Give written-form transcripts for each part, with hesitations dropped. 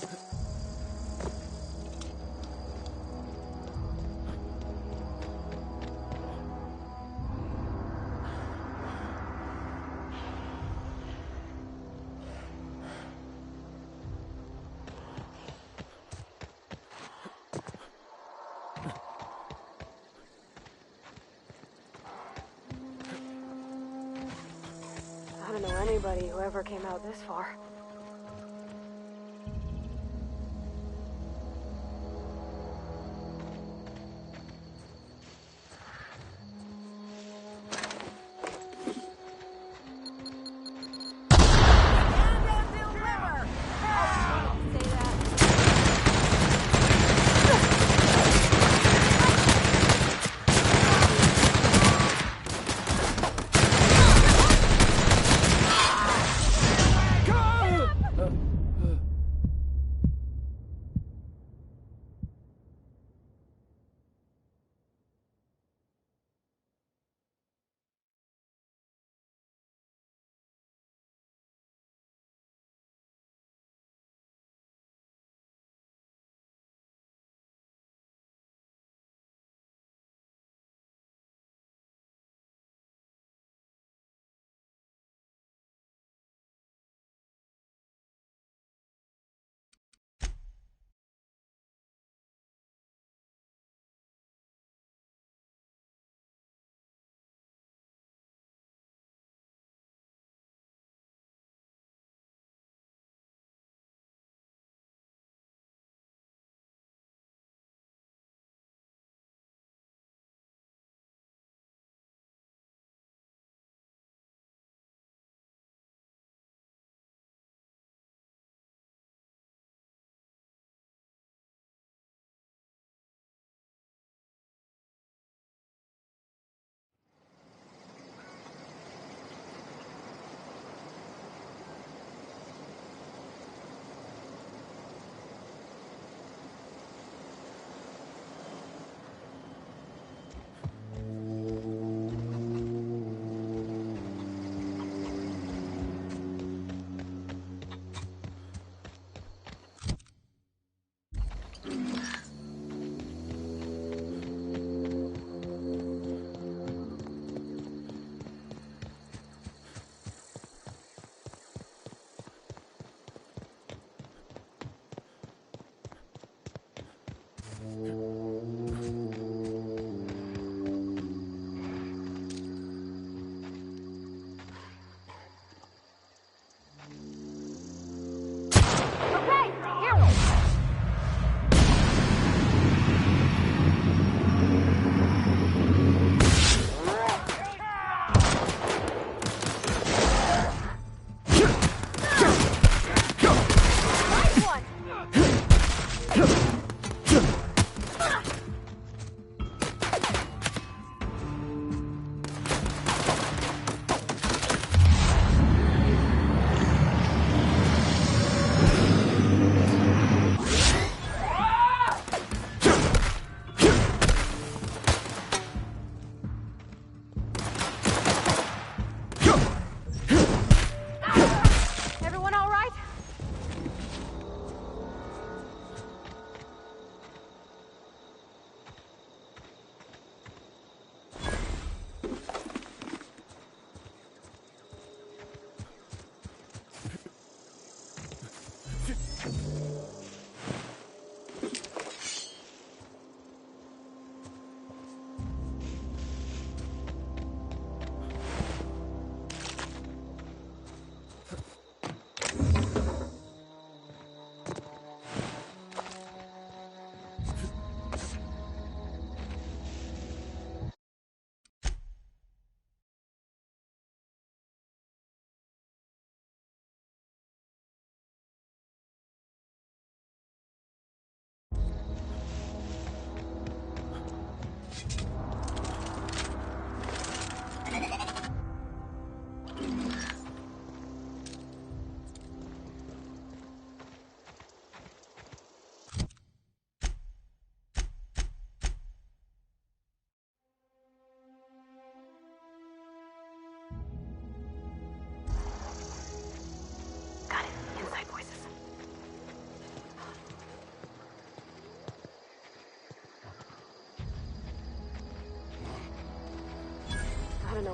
I don't know anybody who ever came out this far.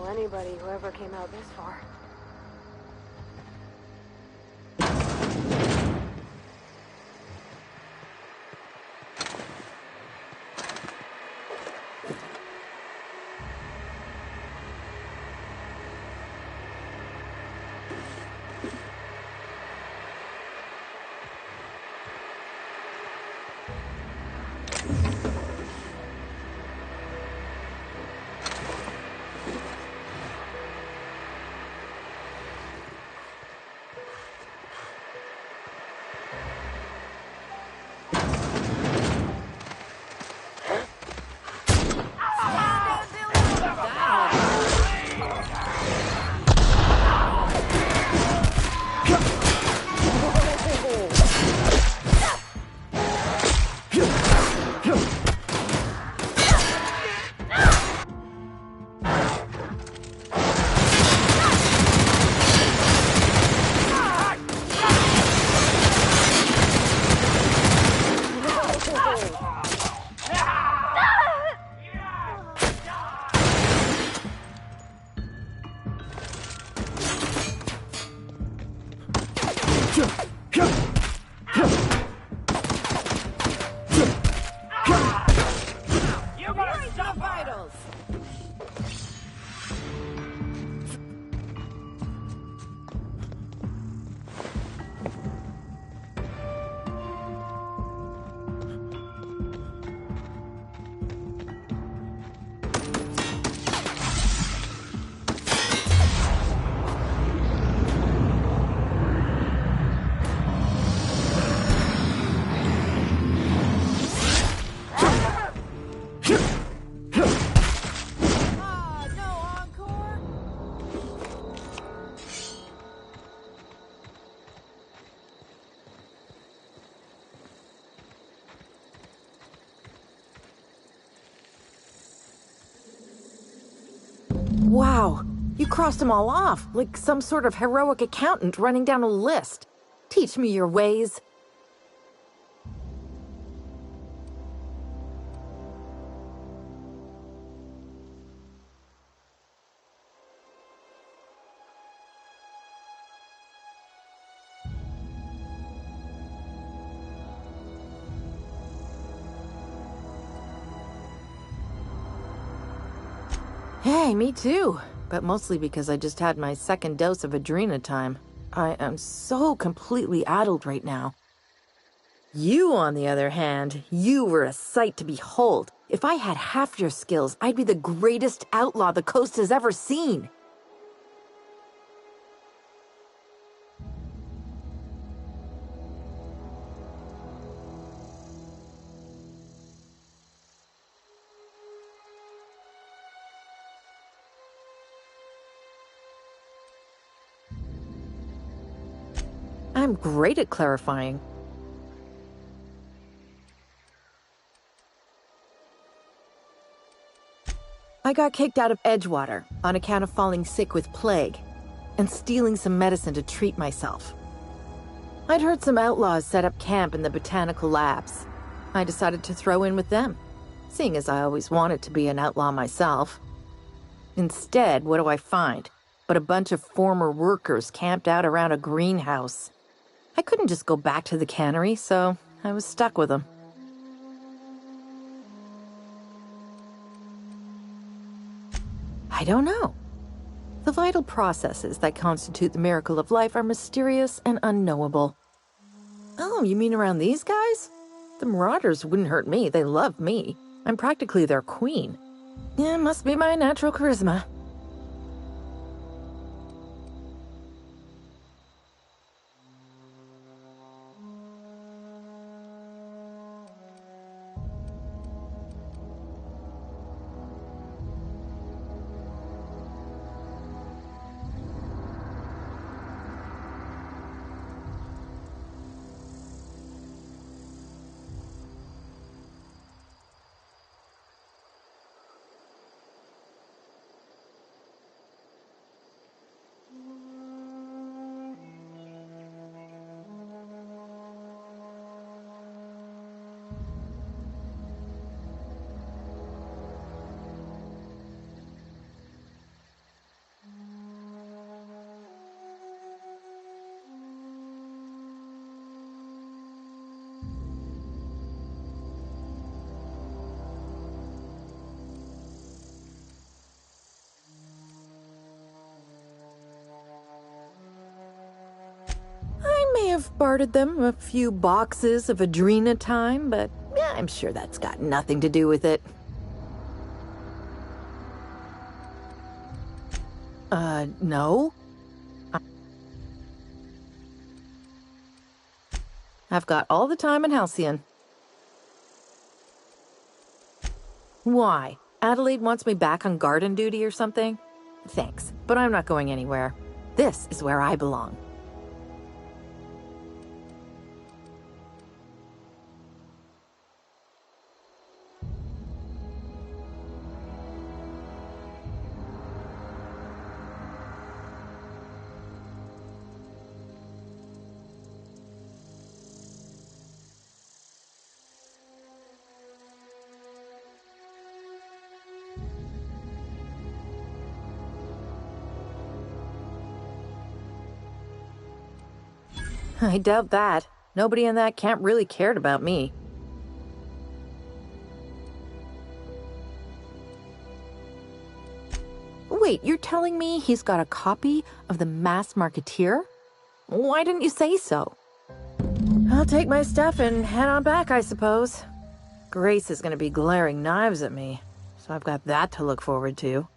know anybody who ever came out this far. Wow, you crossed them all off, like some sort of heroic accountant running down a list. Teach me your ways. Hey, me too. But mostly because I just had my second dose of Adrenatime. I am so completely addled right now. You, on the other hand, you were a sight to behold. If I had half your skills, I'd be the greatest outlaw the coast has ever seen. I'm great at clarifying. I got kicked out of Edgewater on account of falling sick with plague and stealing some medicine to treat myself. I'd heard some outlaws set up camp in the botanical labs. I decided to throw in with them, seeing as I always wanted to be an outlaw myself. Instead, what do I find but a bunch of former workers camped out around a greenhouse? I couldn't just go back to the cannery, so I was stuck with them. I don't know. The vital processes that constitute the miracle of life are mysterious and unknowable. Oh, you mean around these guys? The Marauders wouldn't hurt me. They love me. I'm practically their queen. Yeah, must be my natural charisma. have bartered them a few boxes of Adrena time, but yeah, I'm sure that's got nothing to do with it. No. I've got all the time in Halcyon. Why? Adelaide wants me back on garden duty or something? Thanks, but I'm not going anywhere. This is where I belong. I doubt that. Nobody in that camp really cared about me. Wait, you're telling me he's got a copy of the Mass Marketeer? Why didn't you say so? I'll take my stuff and head on back, I suppose. Grace is gonna be glaring knives at me, so I've got that to look forward to.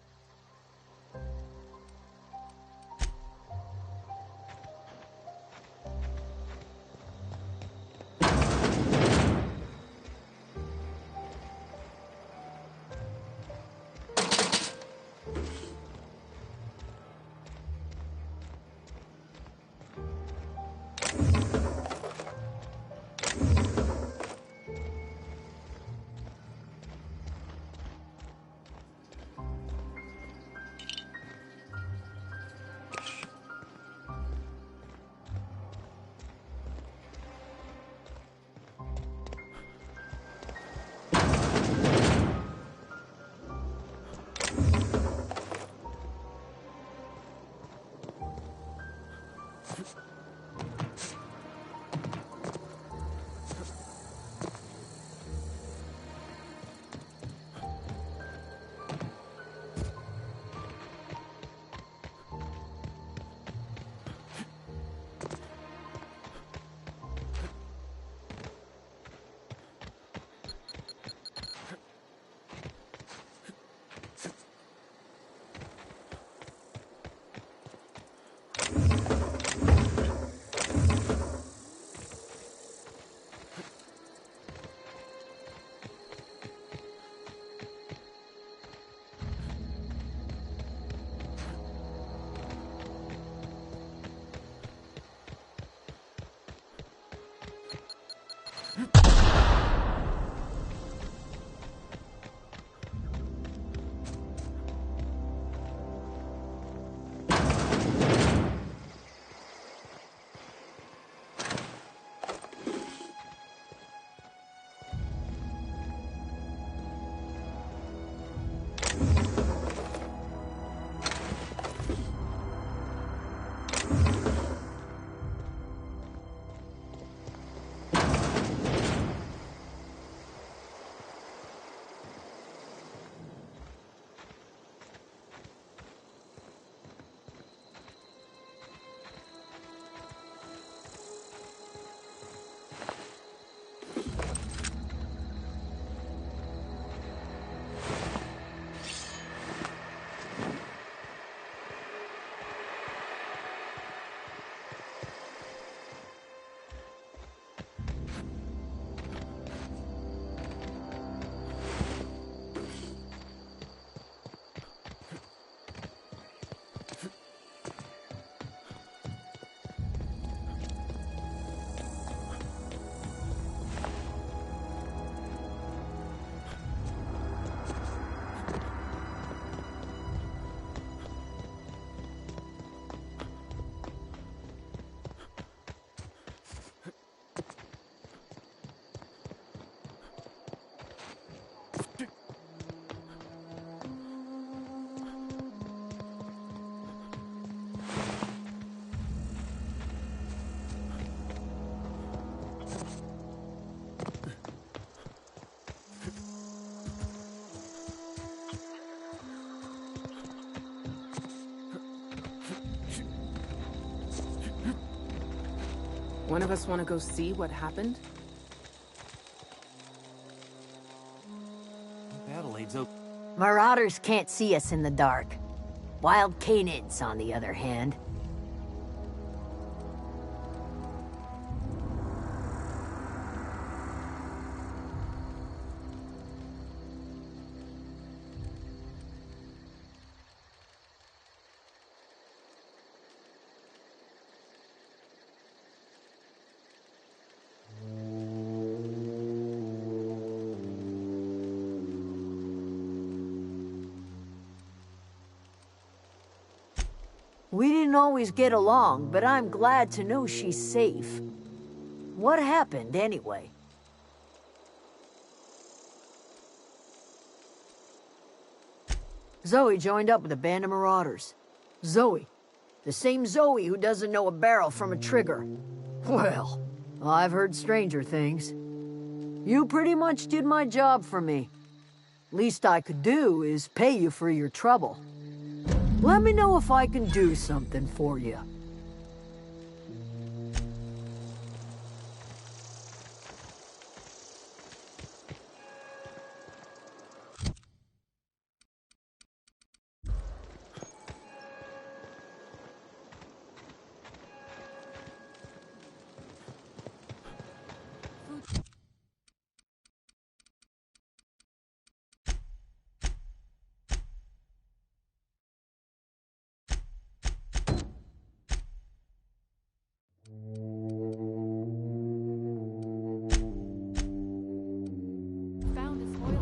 one of us want to go see what happened? Adelaide's okay. Marauders can't see us in the dark. Wild canids, on the other hand. We didn't always get along, but I'm glad to know she's safe. What happened, anyway? Zoe joined up with a band of marauders. Zoe. The same Zoe who doesn't know a barrel from a trigger. Well, I've heard stranger things. You pretty much did my job for me. Least I could do is pay you for your trouble. Let me know if I can do something for you. Found a spoiler.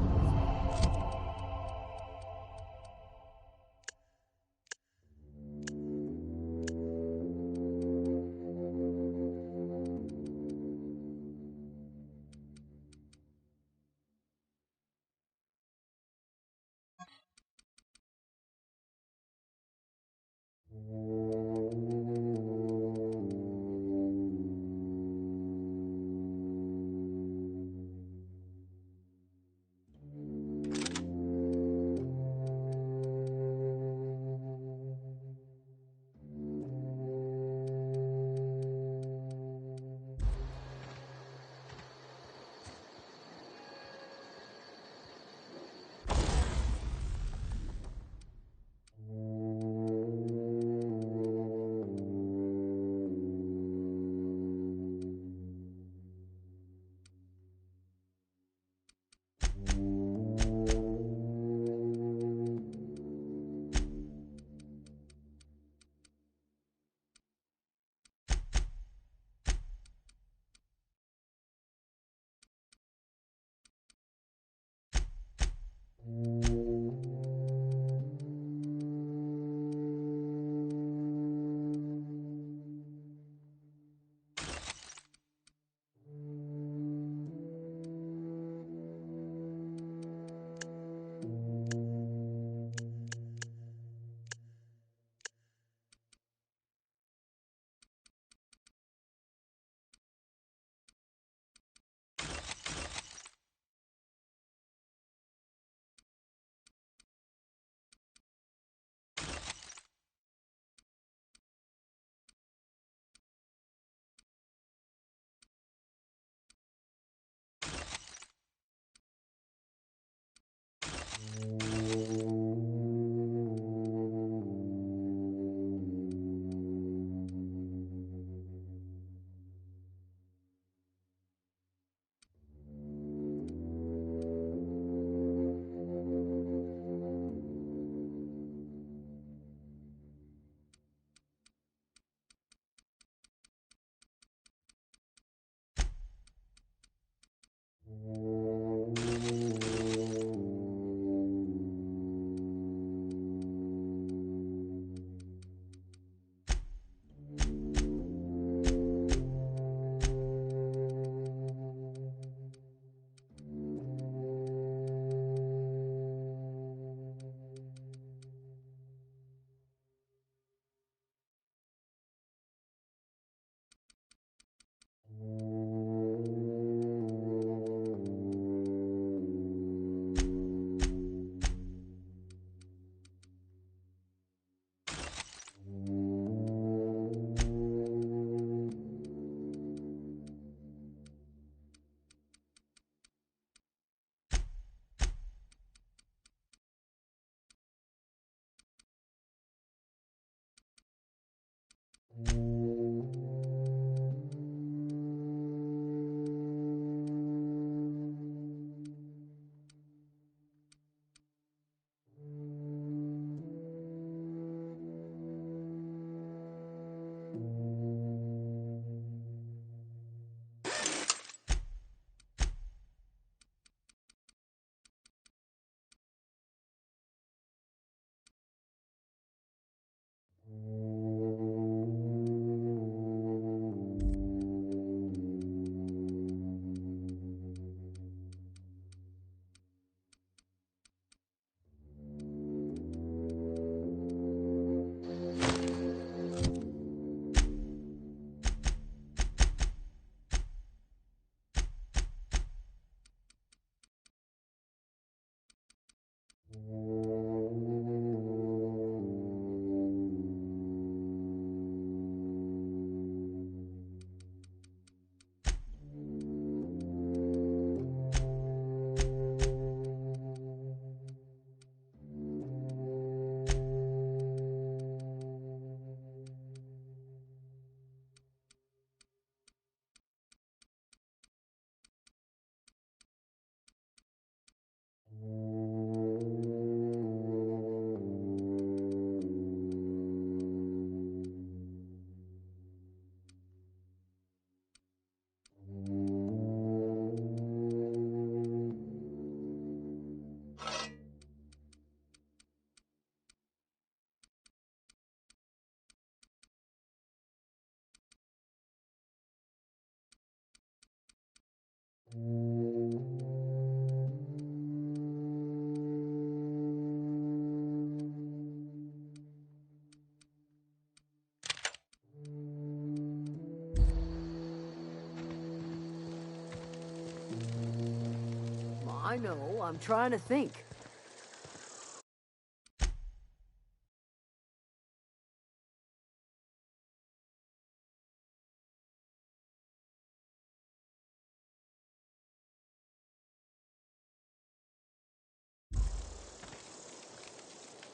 I know, I'm trying to think.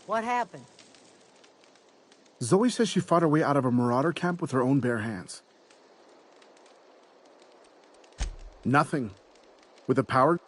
What happened? Zoe says she fought her way out of a marauder camp with her own bare hands. Nothing. With the power...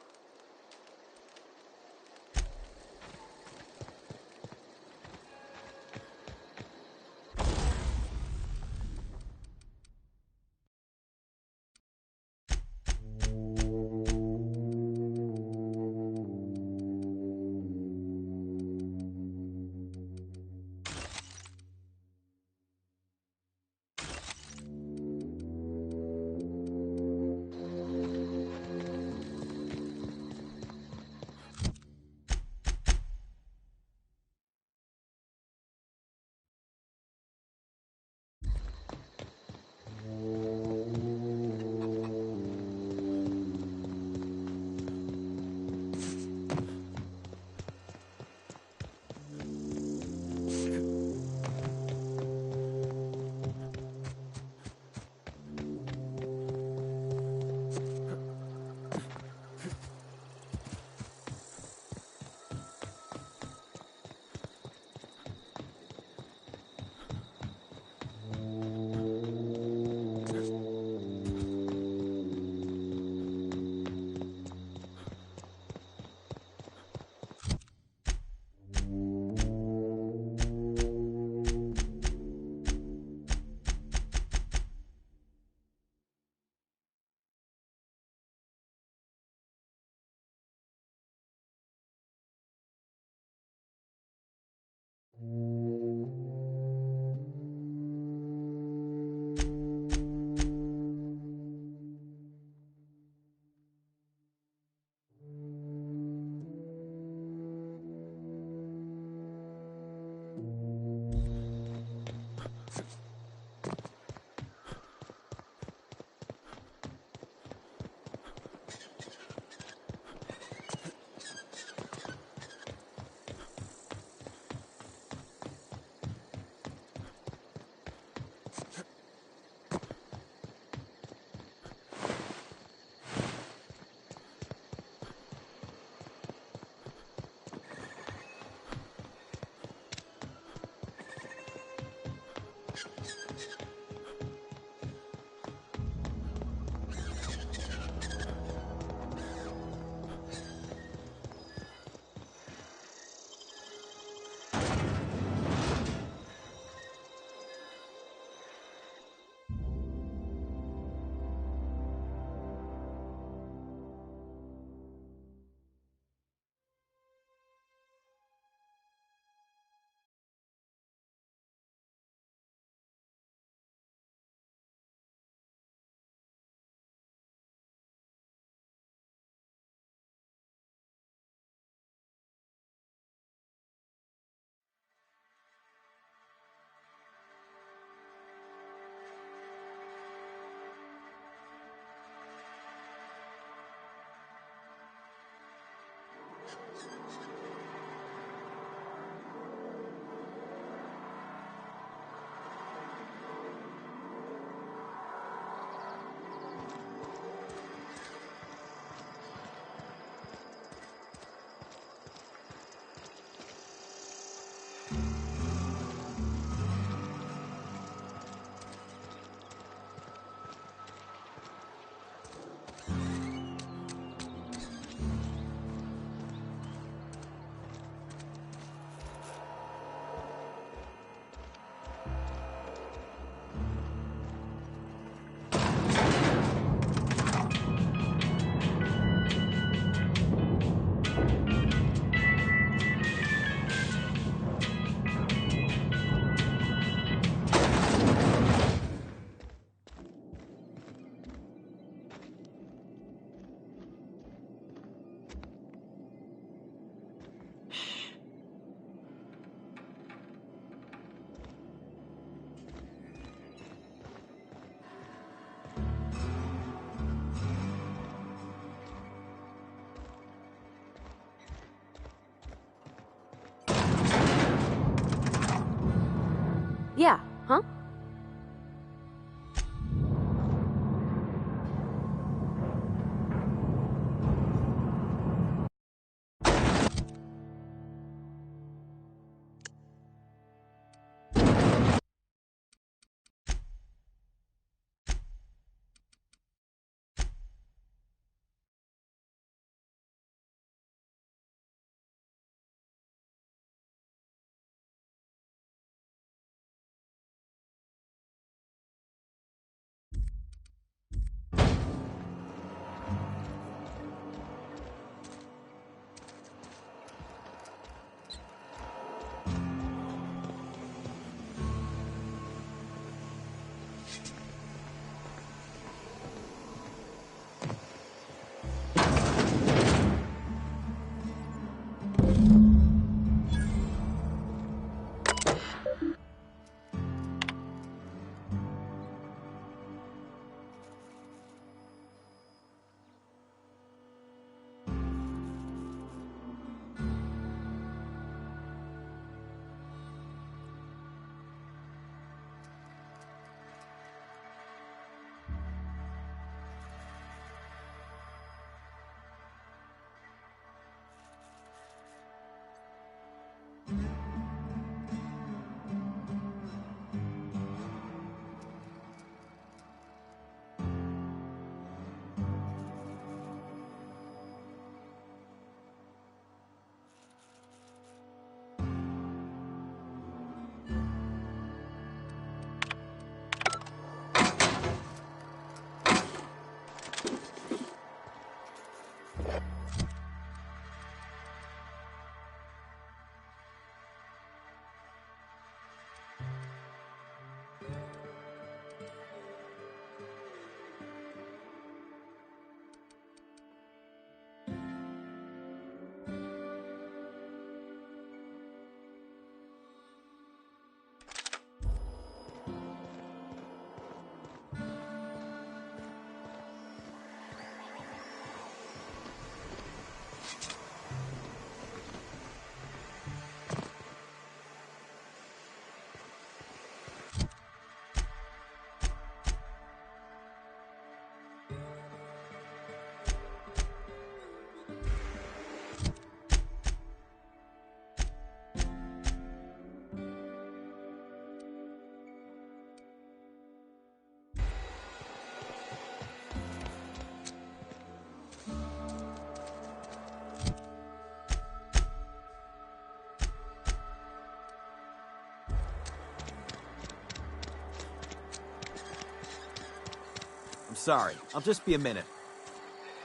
I'm sorry. I'll just be a minute.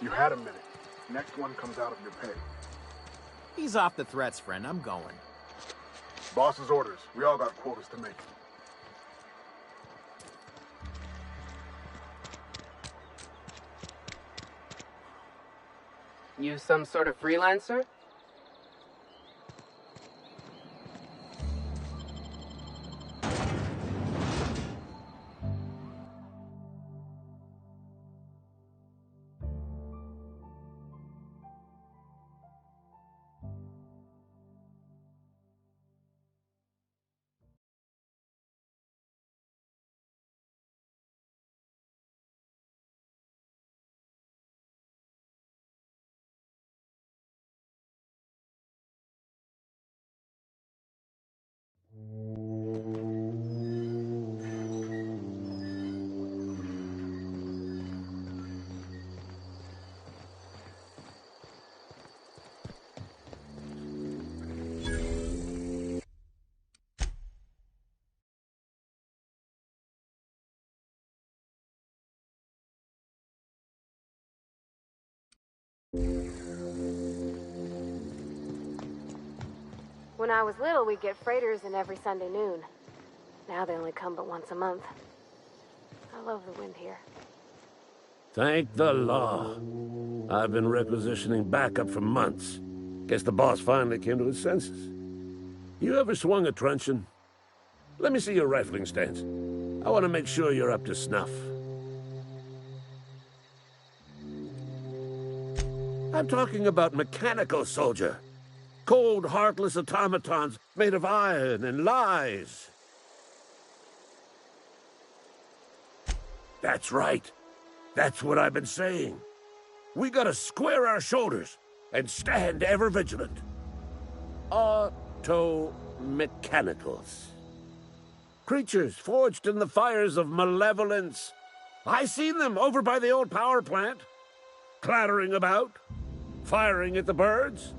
You had a minute. Next one comes out of your pay. Ease off the threats, friend. I'm going. Boss's orders. We all got quotas to make. You some sort of freelancer? When I was little, we'd get freighters in every Sunday noon. Now they only come but once a month. I love the wind here. Thank the law. I've been requisitioning backup for months. Guess the boss finally came to his senses. You ever swung a truncheon? Let me see your rifling stance. I want to make sure you're up to snuff. I'm talking about mechanical soldier. Cold, heartless automatons made of iron and lies. That's right. That's what I've been saying. We gotta square our shoulders and stand ever vigilant. Auto-mechanicals. Creatures forged in the fires of malevolence. I seen them over by the old power plant, clattering about, firing at the birds,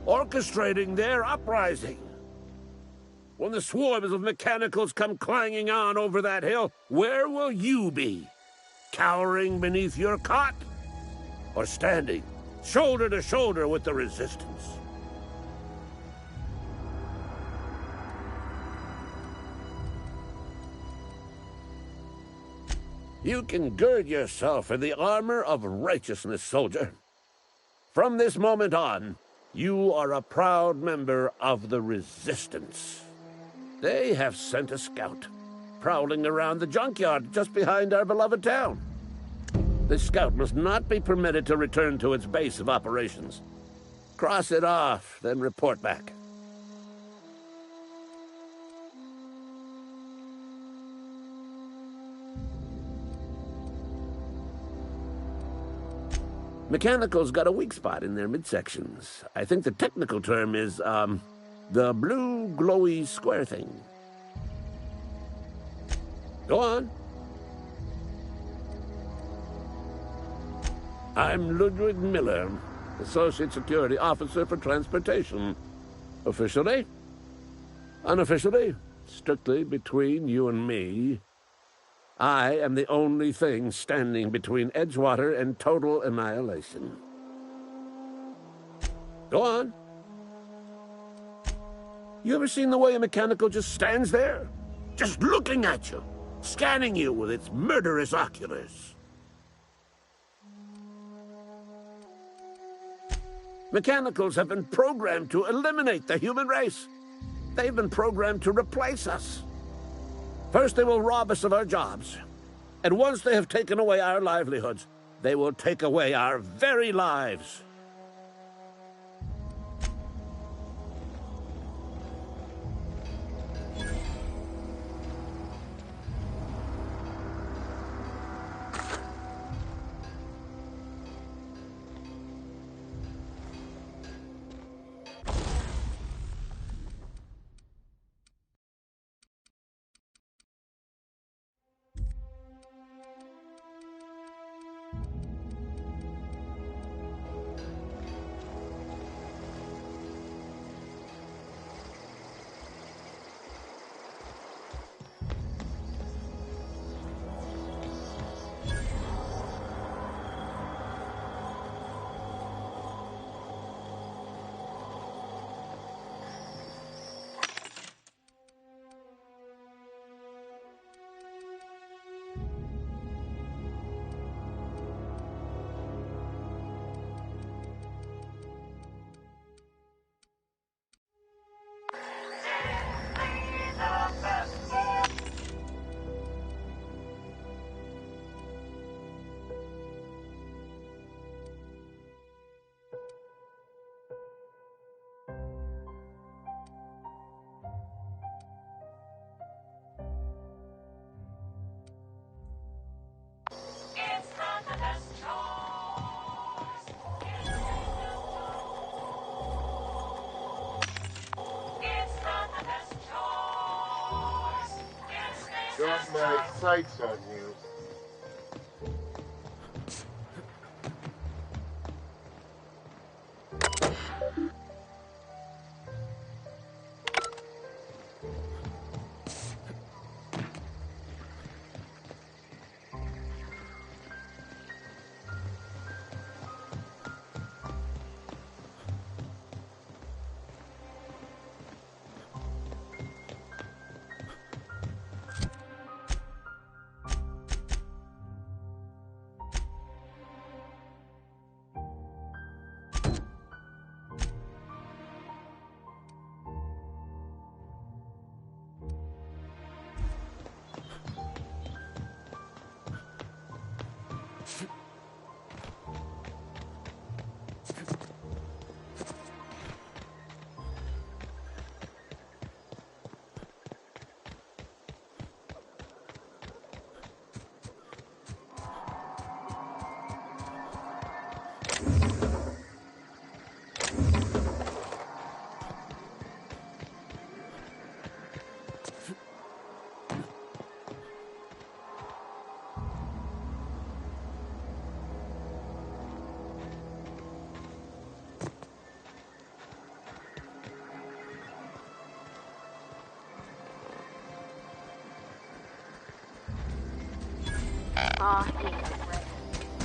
orchestrating their uprising. When the swarms of mechanicals come clanging on over that hill, where will you be? Cowering beneath your cot? Or standing shoulder to shoulder with the resistance? You can gird yourself in the armor of righteousness, soldier. From this moment on, you are a proud member of the Resistance. They have sent a scout, prowling around the junkyard just behind our beloved town. This scout must not be permitted to return to its base of operations. Cross it off, then report back. Mechanicals got a weak spot in their midsections. I think the technical term is, the blue glowy square thing. Go on. I'm Ludwig Miller, Associate Security Officer for Transportation. Officially? Unofficially? Strictly between you and me. I am the only thing standing between Edgewater and total annihilation. Go on. You ever seen the way a mechanical just stands there? Just looking at you, scanning you with its murderous oculars. Mechanicals have been programmed to eliminate the human race. They've been programmed to replace us. First, they will rob us of our jobs. And once they have taken away our livelihoods, they will take away our very lives. Got my sights on you.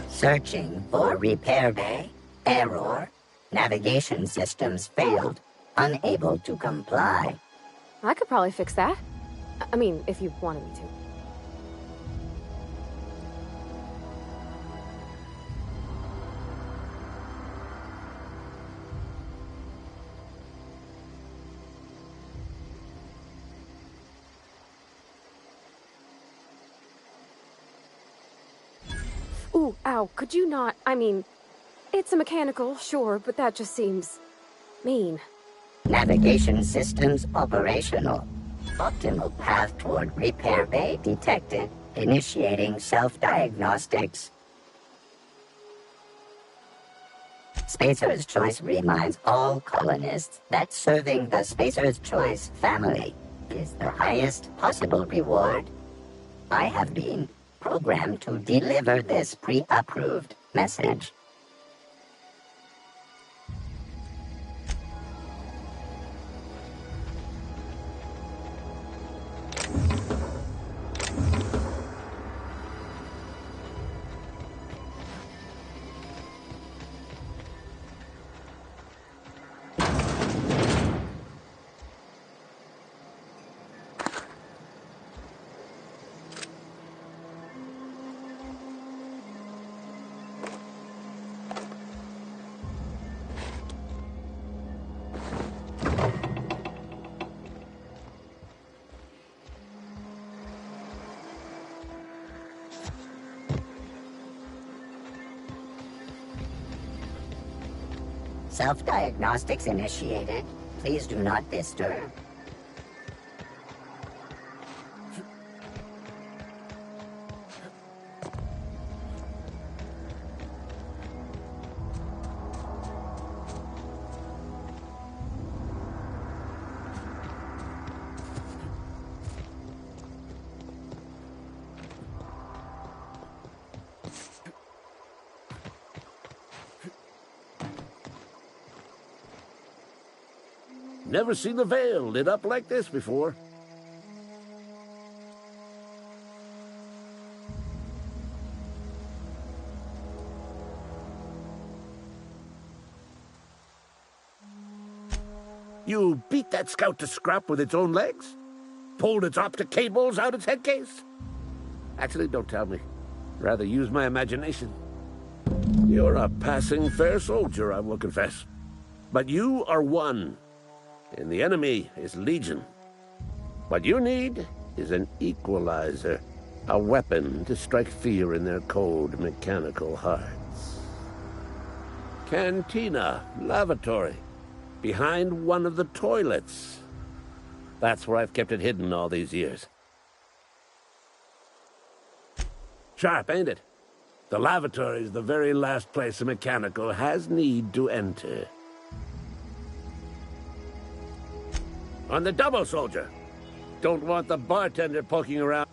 Searching for repair bay. Error. Navigation systems failed. Unable to comply. I could probably fix that. I mean, if you wanted me to. Ooh, ow, could you not? I mean, it's a mechanical, sure, but that just seems mean. Navigation systems operational. Optimal path toward repair bay detected. Initiating self-diagnostics. Spacer's Choice reminds all colonists that serving the Spacer's Choice family is the highest possible reward. I have been programmed to deliver this pre-approved message. Self-diagnostics initiated. Please do not disturb. Never seen the Vale lit up like this before. You beat that scout to scrap with its own legs? Pulled its optic cables out its head case? Actually, don't tell me. Rather use my imagination. You're a passing fair soldier, I will confess. But you are one, and the enemy is legion. What you need is an equalizer, a weapon to strike fear in their cold, mechanical hearts. Cantina, lavatory, behind one of the toilets. That's where I've kept it hidden all these years. Sharp, ain't it? The lavatory is the very last place a mechanical has need to enter. On the double, soldier. Don't want the bartender poking around.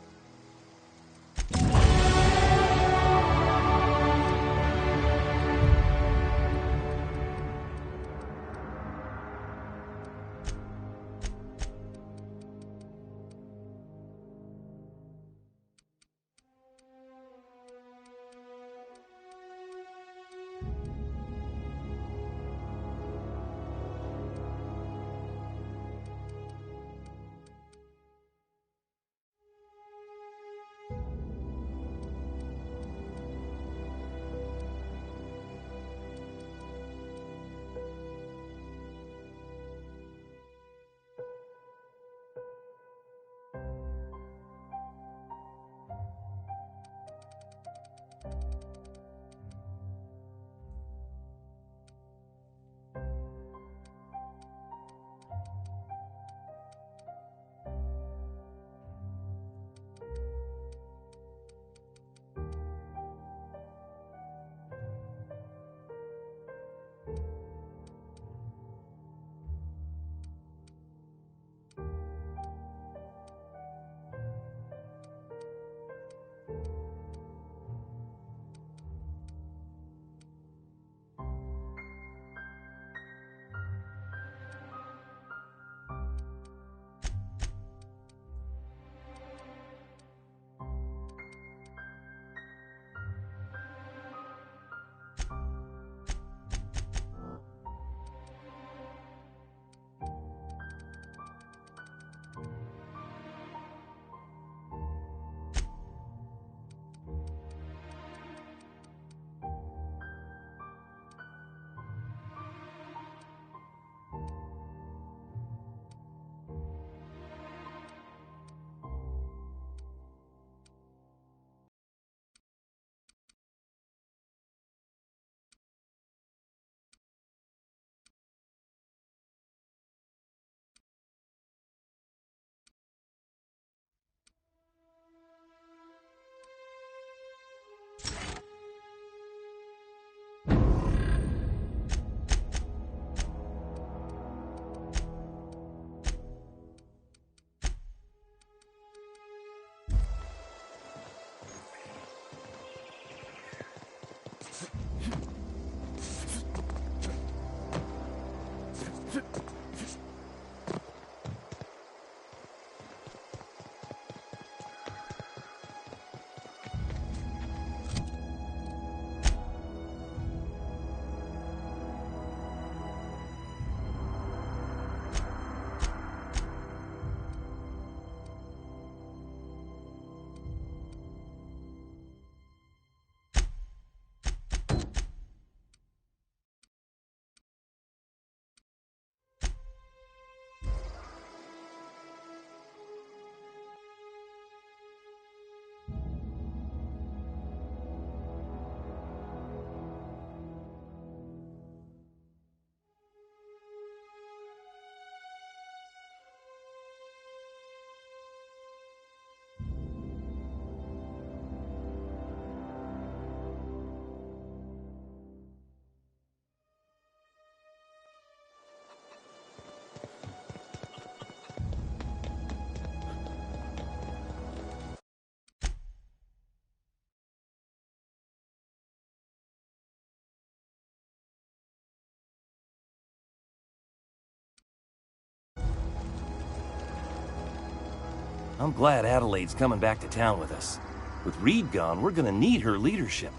I'm glad Adelaide's coming back to town with us. With Reed gone, we're gonna need her leadership.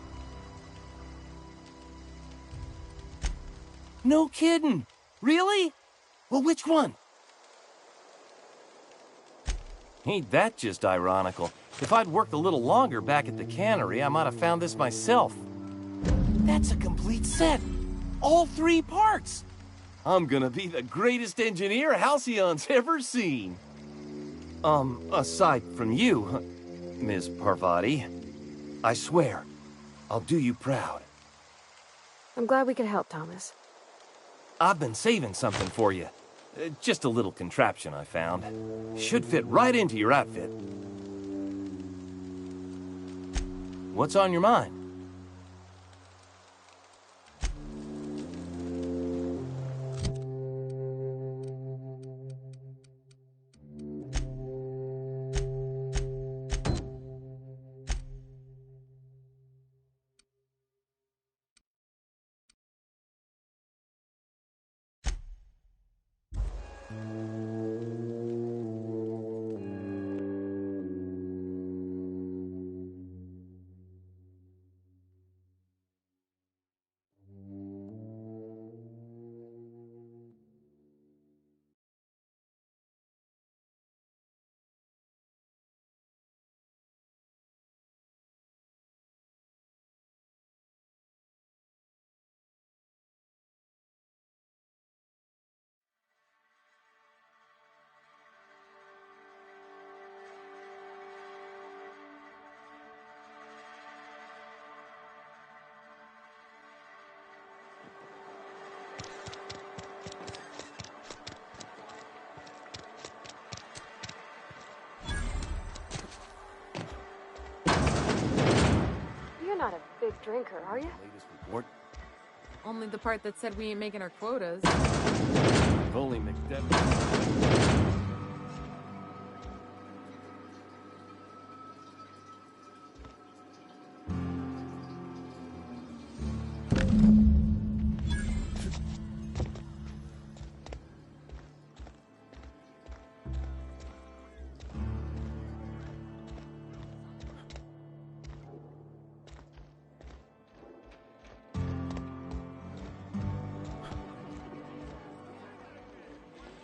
No kidding! Really? Well, which one? Ain't that just ironical? If I'd worked a little longer back at the cannery, I might have found this myself. That's a complete set! All 3 parts! I'm gonna be the greatest engineer Halcyon's ever seen. Aside from you, Ms. Parvati, I swear, I'll do you proud. I'm glad we could help, Thomas. I've been saving something for you. Just a little contraption I found. Should fit right into your outfit. What's on your mind? You're not a big drinker, are you? Latest report? Only the part that said we ain't making our quotas. If only McDevitt...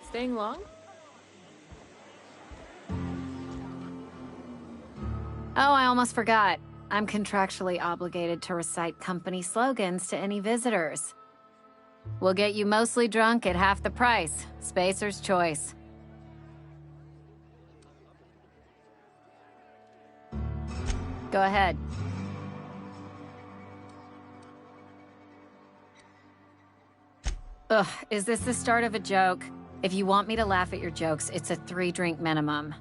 Staying long? Oh, I almost forgot. I'm contractually obligated to recite company slogans to any visitors. We'll get you mostly drunk at half the price. Spacer's choice. Go ahead. Ugh, is this the start of a joke? If you want me to laugh at your jokes, it's a 3-drink minimum.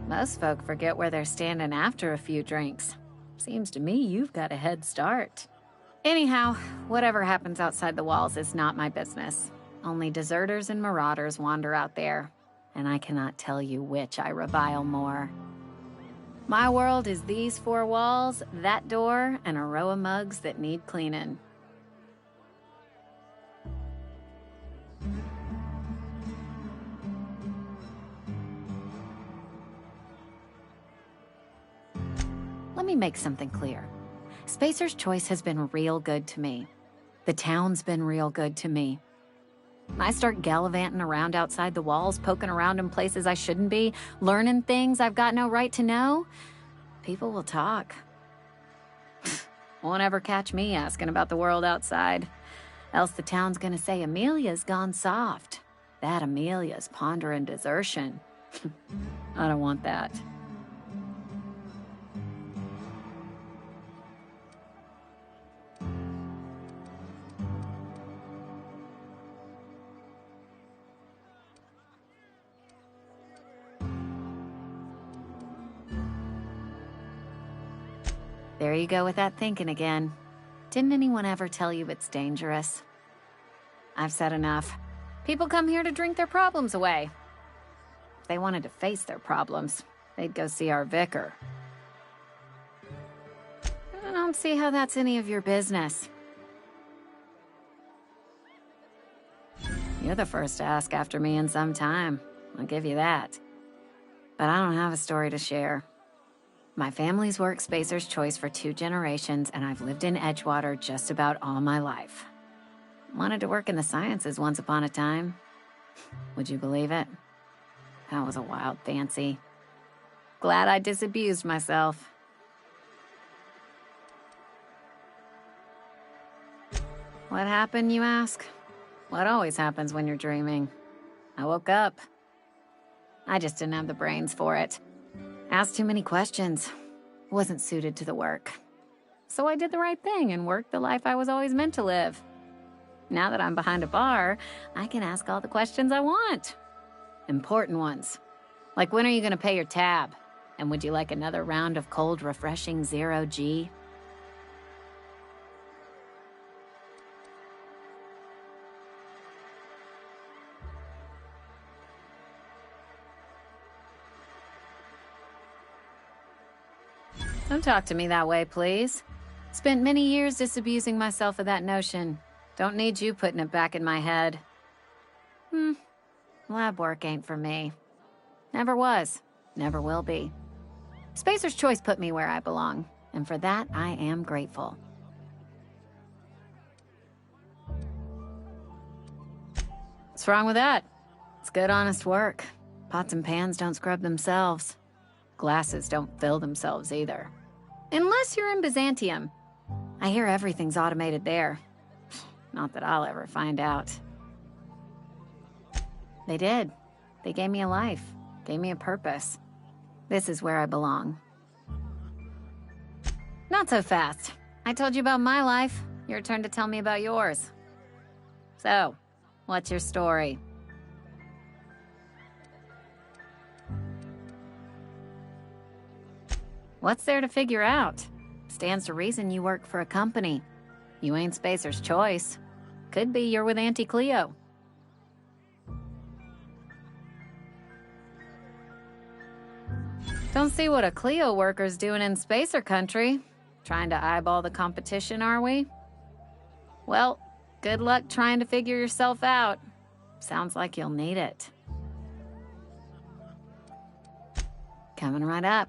Most folk forget where they're standing after a few drinks. Seems to me you've got a head start. Anyhow, whatever happens outside the walls is not my business. Only deserters and marauders wander out there, and I cannot tell you which I revile more. My world is these 4 walls, that door, and a row of mugs that need cleaning. Let me make something clear. Spacer's Choice has been real good to me. The town's been real good to me. I start gallivanting around outside the walls, poking around in places I shouldn't be, learning things I've got no right to know. People will talk. Won't ever catch me asking about the world outside. Else the town's gonna say Amelia's gone soft. That Amelia's pondering desertion. I don't want that. There you go with that thinking again. Didn't anyone ever tell you it's dangerous? I've said enough. People come here to drink their problems away. If they wanted to face their problems, they'd go see our vicar. I don't see how that's any of your business. You're the first to ask after me in some time. I'll give you that. But I don't have a story to share. My family's worked Spacer's Choice for 2 generations, and I've lived in Edgewater just about all my life. Wanted to work in the sciences once upon a time. Would you believe it? That was a wild fancy. Glad I disabused myself. What happened, you ask? What always happens when you're dreaming? I woke up. I just didn't have the brains for it. Asked too many questions. Wasn't suited to the work. So I did the right thing and worked the life I was always meant to live. Now that I'm behind a bar, I can ask all the questions I want. Important ones. Like, when are you gonna pay your tab? And would you like another round of cold, refreshing Zero G? Don't talk to me that way, please. Spent many years disabusing myself of that notion. Don't need you putting it back in my head. Lab work ain't for me. Never was. Never will be. Spacer's Choice put me where I belong, and for that, I am grateful. What's wrong with that? It's good, honest work. Pots and pans don't scrub themselves. Glasses don't fill themselves either. Unless you're in Byzantium. I hear everything's automated there. Not that I'll ever find out. They did. They gave me a life. Gave me a purpose. This is where I belong. Not so fast. I told you about my life. Your turn to tell me about yours. So, what's your story? What's there to figure out? Stands to reason you work for a company. You ain't Spacer's Choice. Could be you're with Auntie Cleo. Don't see what a Cleo worker's doing in Spacer country. Trying to eyeball the competition, are we? Well, good luck trying to figure yourself out. Sounds like you'll need it. Coming right up.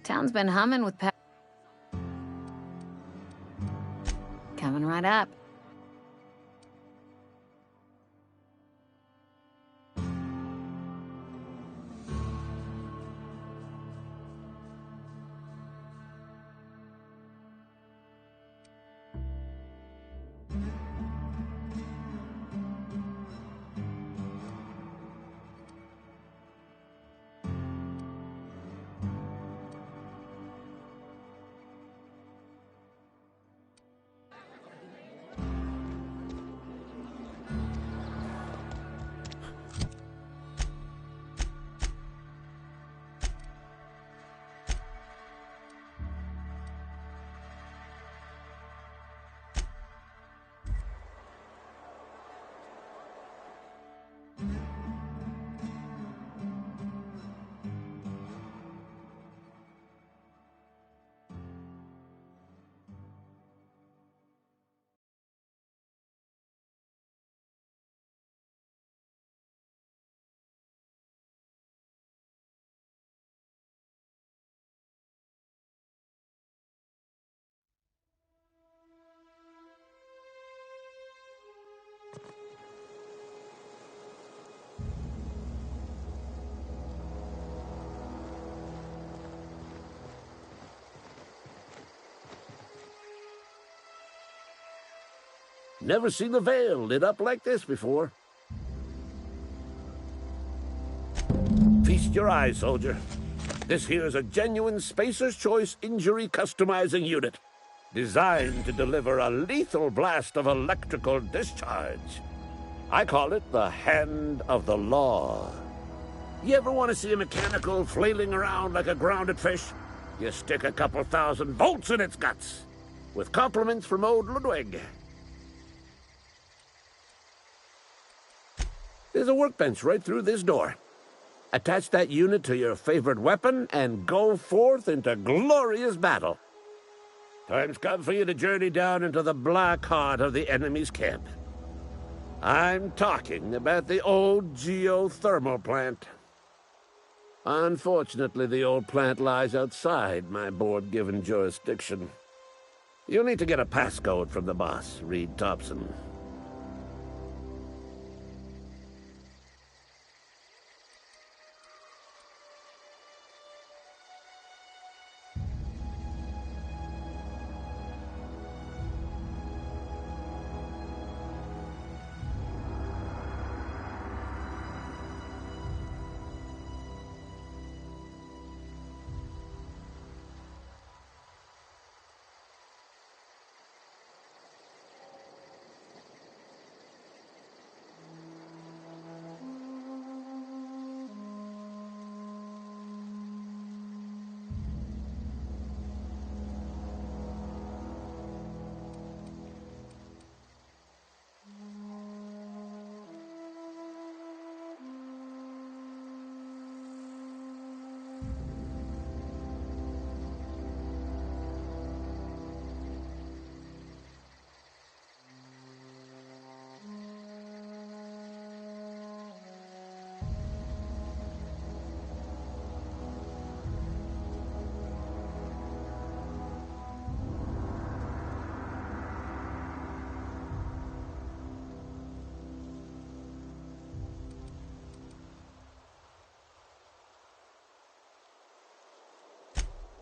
Town's been humming with coming right up. Never seen the Vale lit up like this before. Feast your eyes, soldier. This here's a genuine Spacer's Choice injury customizing unit, designed to deliver a lethal blast of electrical discharge. I call it the Hand of the Law. You ever want to see a mechanical flailing around like a grounded fish? You stick a couple thousand volts in its guts. With compliments from old Ludwig. There's a workbench right through this door. Attach that unit to your favorite weapon and go forth into glorious battle. Time's come for you to journey down into the black heart of the enemy's camp. I'm talking about the old geothermal plant. Unfortunately, the old plant lies outside my board-given jurisdiction. You'll need to get a passcode from the boss, Reed Thompson.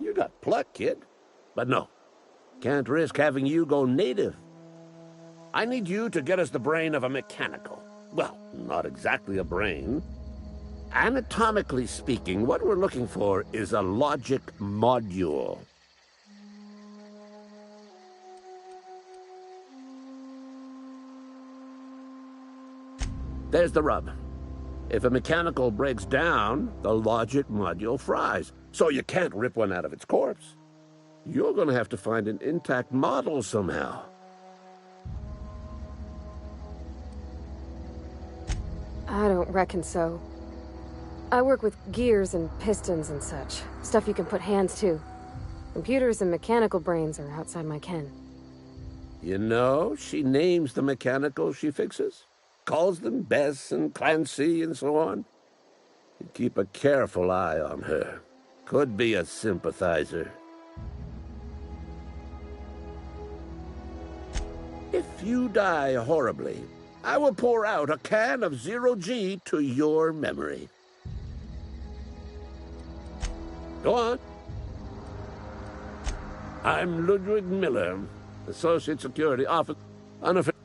You got pluck, kid. But no, can't risk having you go native. I need you to get us the brain of a mechanical. Well, not exactly a brain. Anatomically speaking, what we're looking for is a logic module. There's the rub. If a mechanical breaks down, the logic module fries, so you can't rip one out of its corpse. You're going to have to find an intact model somehow. I don't reckon so. I work with gears and pistons and such. Stuff you can put hands to. Computers and mechanical brains are outside my ken. You know, she names the mechanicals she fixes. Calls them Bess and Clancy and so on. You keep a careful eye on her. Could be a sympathizer. If you die horribly, I will pour out a can of Zero-G to your memory. Go on. I'm Ludwig Miller, Associate Security Officer, unofficial.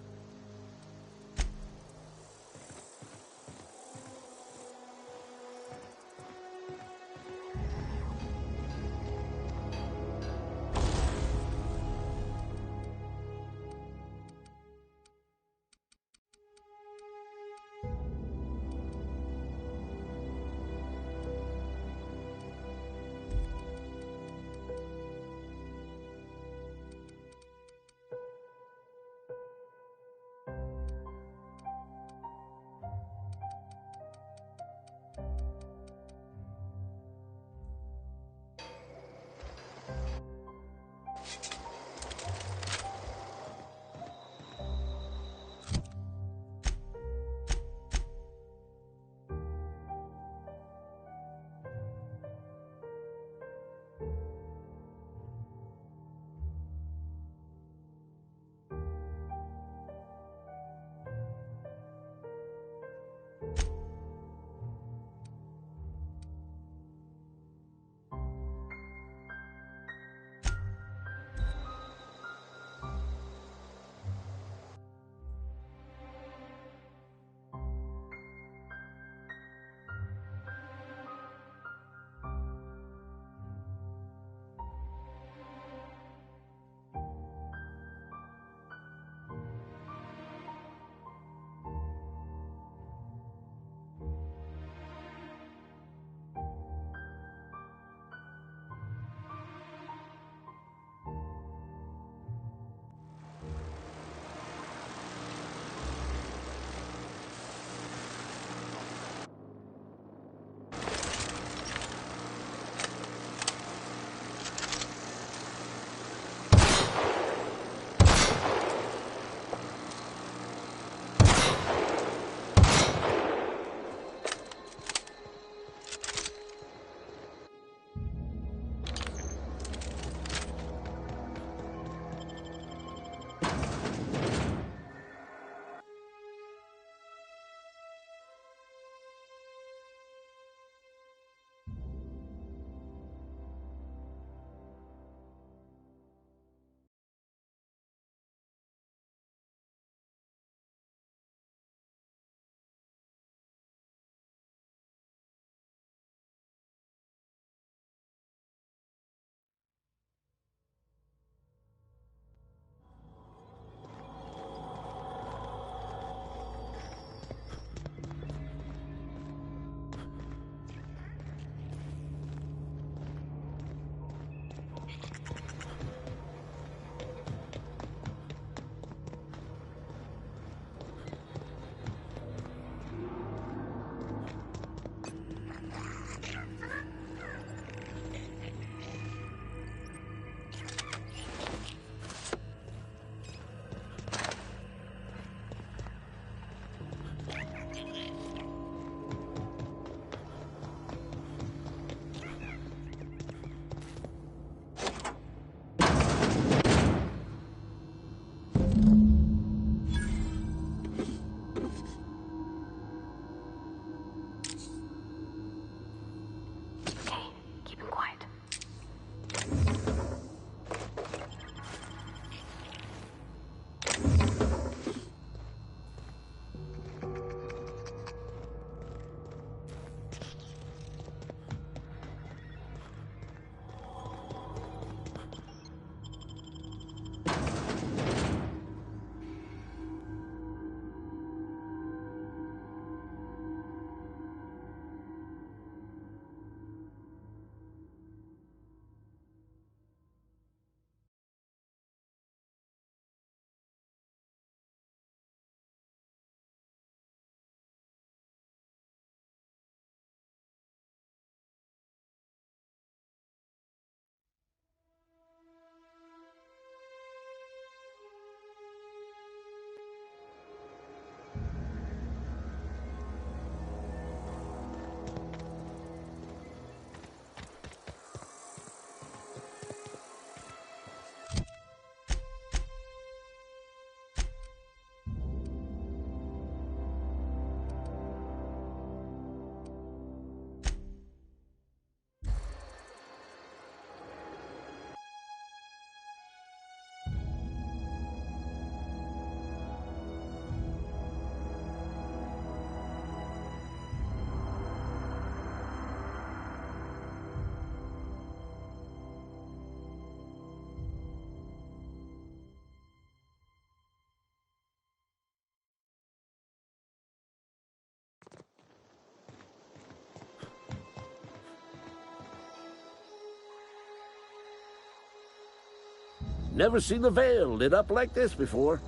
Never seen the Vale lit up like this before.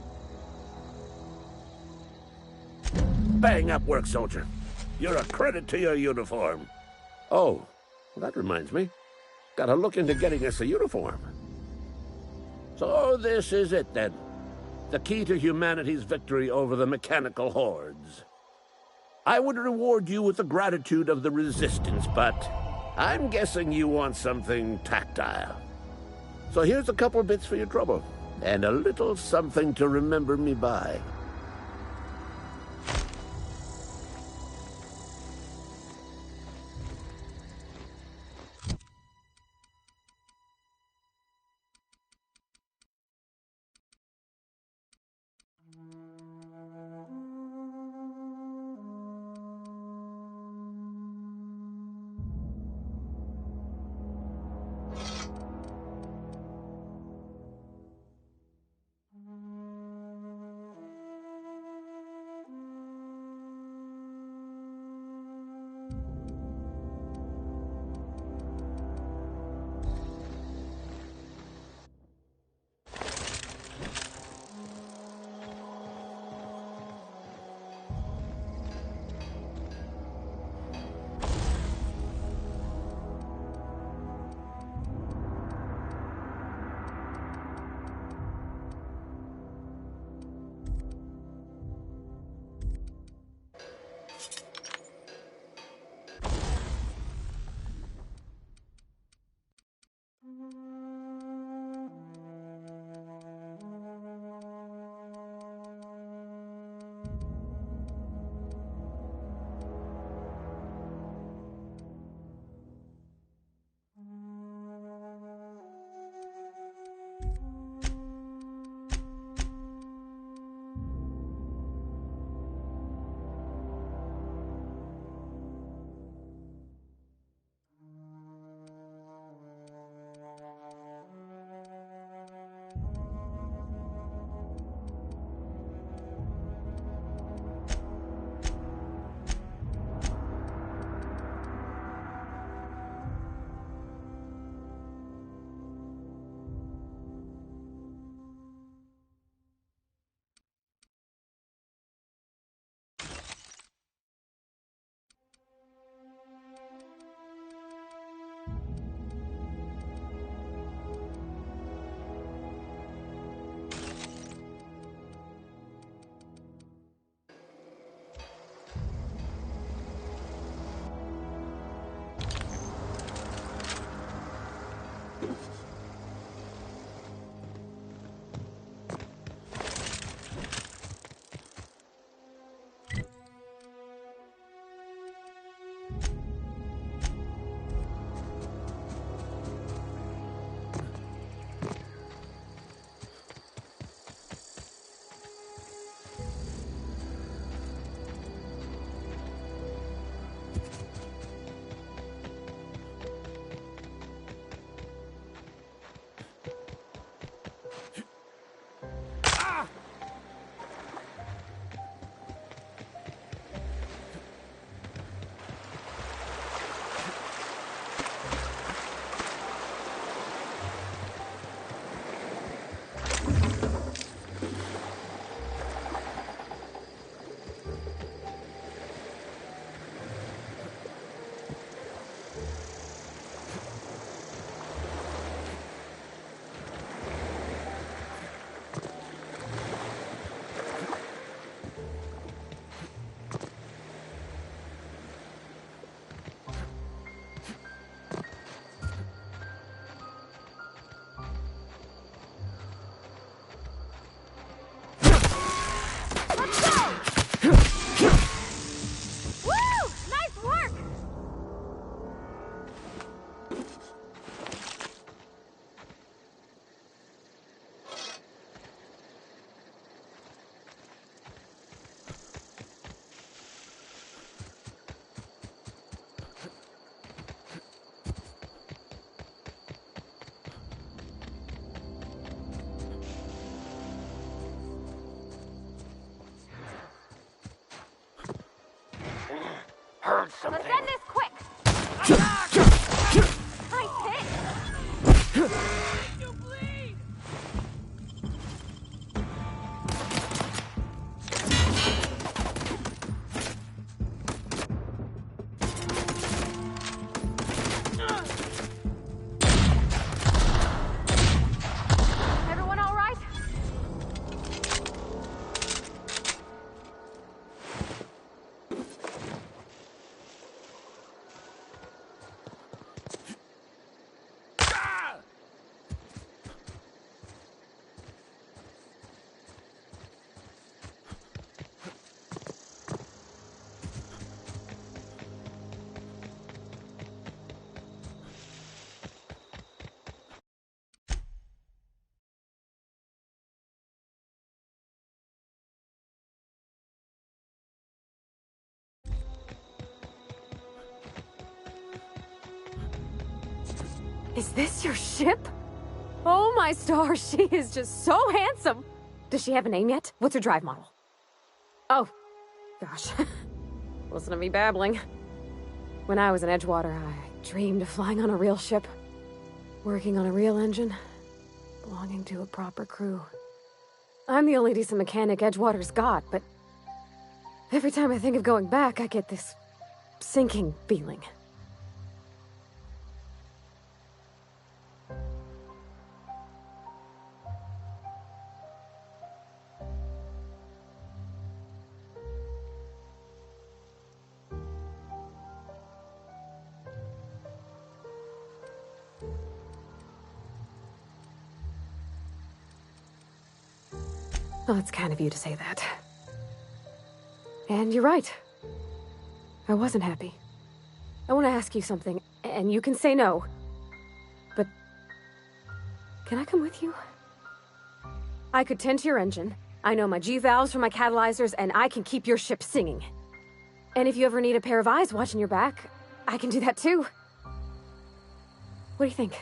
Bang up work, soldier. You're a credit to your uniform. Oh, that reminds me. Gotta look into getting us a uniform. So this is it, then. The key to humanity's victory over the mechanical hordes. I would reward you with the gratitude of the Resistance, but I'm guessing you want something tactile. So here's a couple bits for your trouble, and a little something to remember me by. Heard something. Let's end this quick. Nice hit. You bleed. Is this your ship? Oh my stars, she is just so handsome! Does she have a name yet? What's her drive model? Oh, gosh. Listen to me babbling. When I was in Edgewater, I dreamed of flying on a real ship, working on a real engine, belonging to a proper crew. I'm the only decent mechanic Edgewater's got, but every time I think of going back, I get this sinking feeling. Well, it's kind of you to say that. And you're right. I wasn't happy. I want to ask you something, and you can say no. But can I come with you? I could tend to your engine. I know my G-valves for my catalyzers, and I can keep your ship singing. And if you ever need a pair of eyes watching your back, I can do that too. What do you think?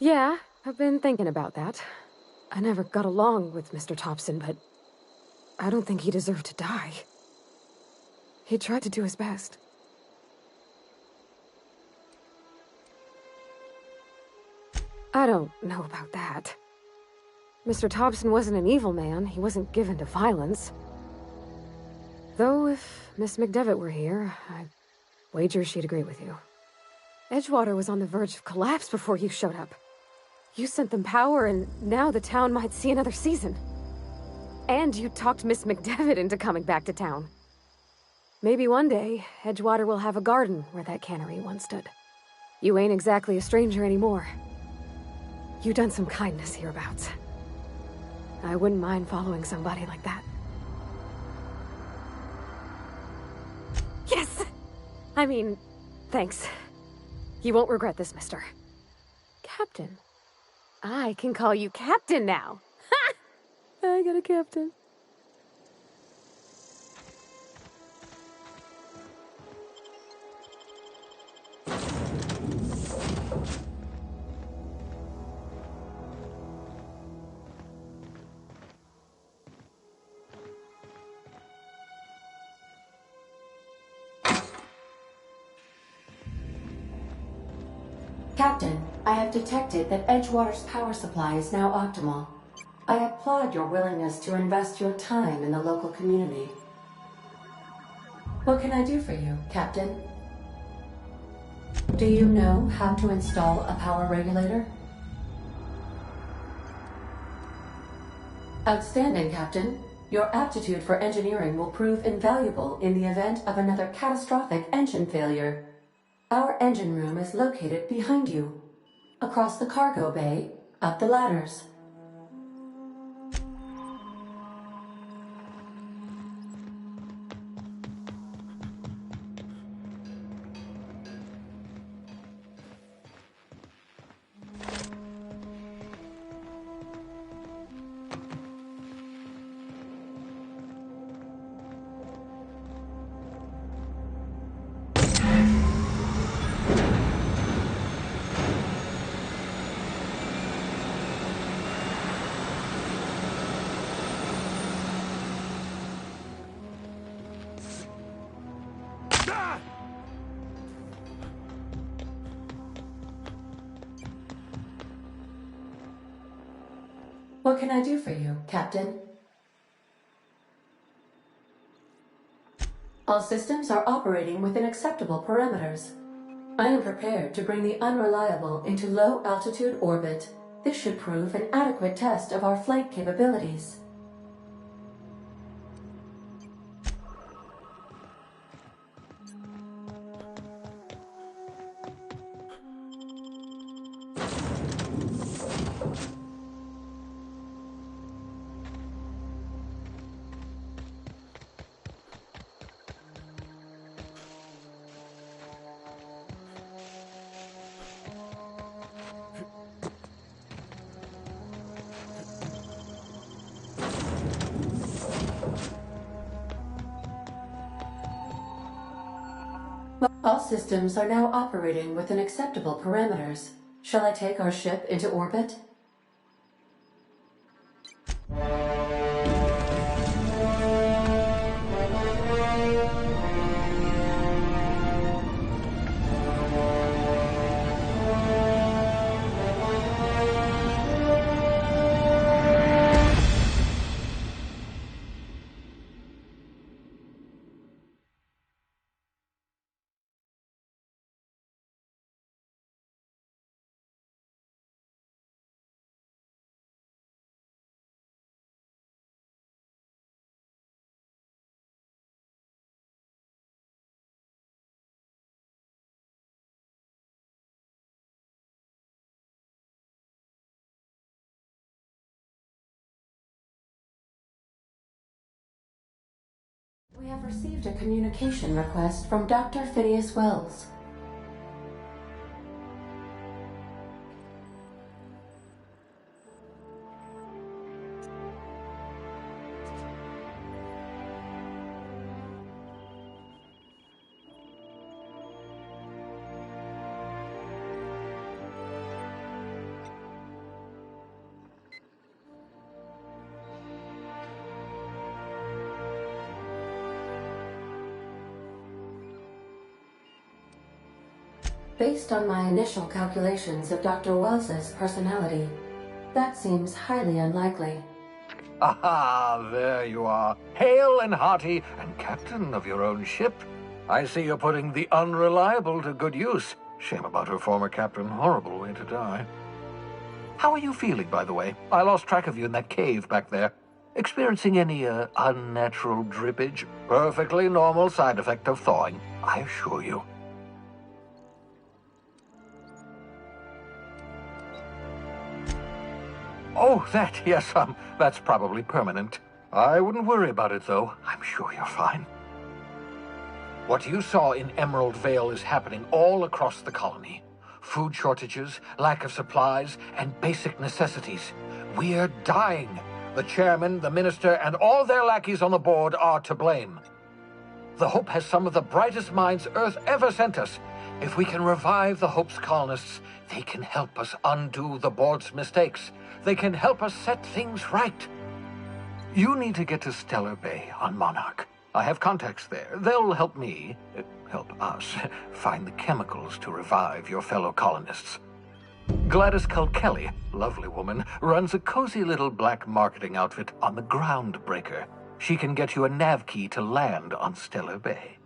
Yeah, I've been thinking about that. I never got along with Mr. Thompson, but I don't think he deserved to die. He tried to do his best. I don't know about that. Mr. Thompson wasn't an evil man. He wasn't given to violence. Though if Miss McDevitt were here, I'd wager she'd agree with you. Edgewater was on the verge of collapse before you showed up. You sent them power, and now the town might see another season. And you talked Miss McDevitt into coming back to town. Maybe one day, Edgewater will have a garden where that cannery once stood. You ain't exactly a stranger anymore. You've done some kindness hereabouts. I wouldn't mind following somebody like that. Yes! I mean, thanks. You won't regret this, mister. Captain. I can call you Captain now. Ha! I got a captain. Captain, I have detected that Edgewater's power supply is now optimal. I applaud your willingness to invest your time in the local community. What can I do for you, Captain? Do you know how to install a power regulator? Outstanding, Captain. Your aptitude for engineering will prove invaluable in the event of another catastrophic engine failure. Our engine room is located behind you. Across the cargo bay, up the ladders. What can I do for you, Captain? All systems are operating within acceptable parameters. I am prepared to bring the unreliable into low-altitude orbit. This should prove an adequate test of our flight capabilities. All systems are now operating within acceptable parameters. Shall I take our ship into orbit? We have received a communication request from Dr. Phineas Wells. Based on my initial calculations of Dr. Wells's personality, that seems highly unlikely. Aha, there you are. Hale and hearty, and captain of your own ship. I see you're putting the unreliable to good use. Shame about her former captain. Horrible way to die. How are you feeling, by the way? I lost track of you in that cave back there. Experiencing any, unnatural drippage? Perfectly normal side effect of thawing, I assure you. Oh, that, yes, that's probably permanent. I wouldn't worry about it, though. I'm sure you're fine. What you saw in Emerald Vale is happening all across the colony. Food shortages, lack of supplies, and basic necessities. We're dying. The chairman, the minister, and all their lackeys on the board are to blame. The Hope has some of the brightest minds Earth ever sent us. If we can revive the Hope's colonists, they can help us undo the board's mistakes. They can help us set things right. You need to get to Stellar Bay on Monarch. I have contacts there. They'll help me, help us, find the chemicals to revive your fellow colonists. Gladys Culkelly, lovely woman, runs a cozy little black marketing outfit on the Groundbreaker. She can get you a nav key to land on Stellar Bay.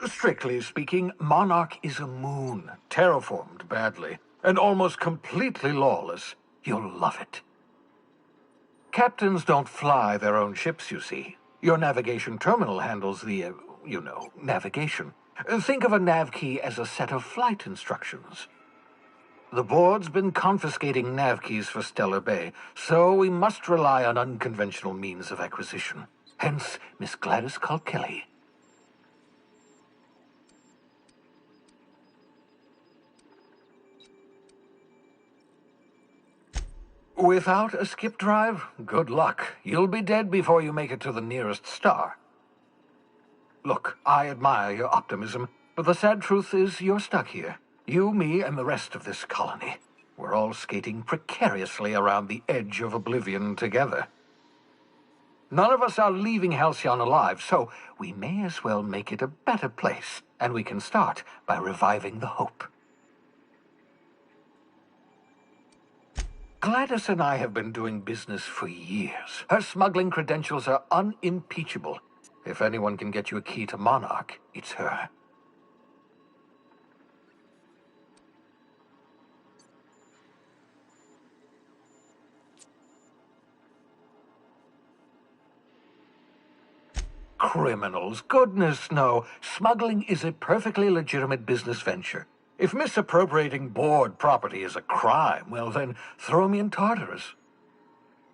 Strictly speaking, Monarch is a moon, terraformed badly, and almost completely lawless. You'll love it. Captains don't fly their own ships, you see. Your navigation terminal handles the, navigation. Think of a nav key as a set of flight instructions. The board's been confiscating nav keys for Stellar Bay, so we must rely on unconventional means of acquisition. Hence, Miss Gladys Culkelly. Without a skip drive, good luck. You'll be dead before you make it to the nearest star. Look, I admire your optimism, but the sad truth is you're stuck here. You, me, and the rest of this colony. We're all skating precariously around the edge of oblivion together. None of us are leaving Halcyon alive, so we may as well make it a better place, and we can start by reviving the Hope. Gladys and I have been doing business for years. Her smuggling credentials are unimpeachable. If anyone can get you a key to Monarch, it's her. Criminals? Goodness, no. Smuggling is a perfectly legitimate business venture. If misappropriating board property is a crime, well then, throw me in Tartarus.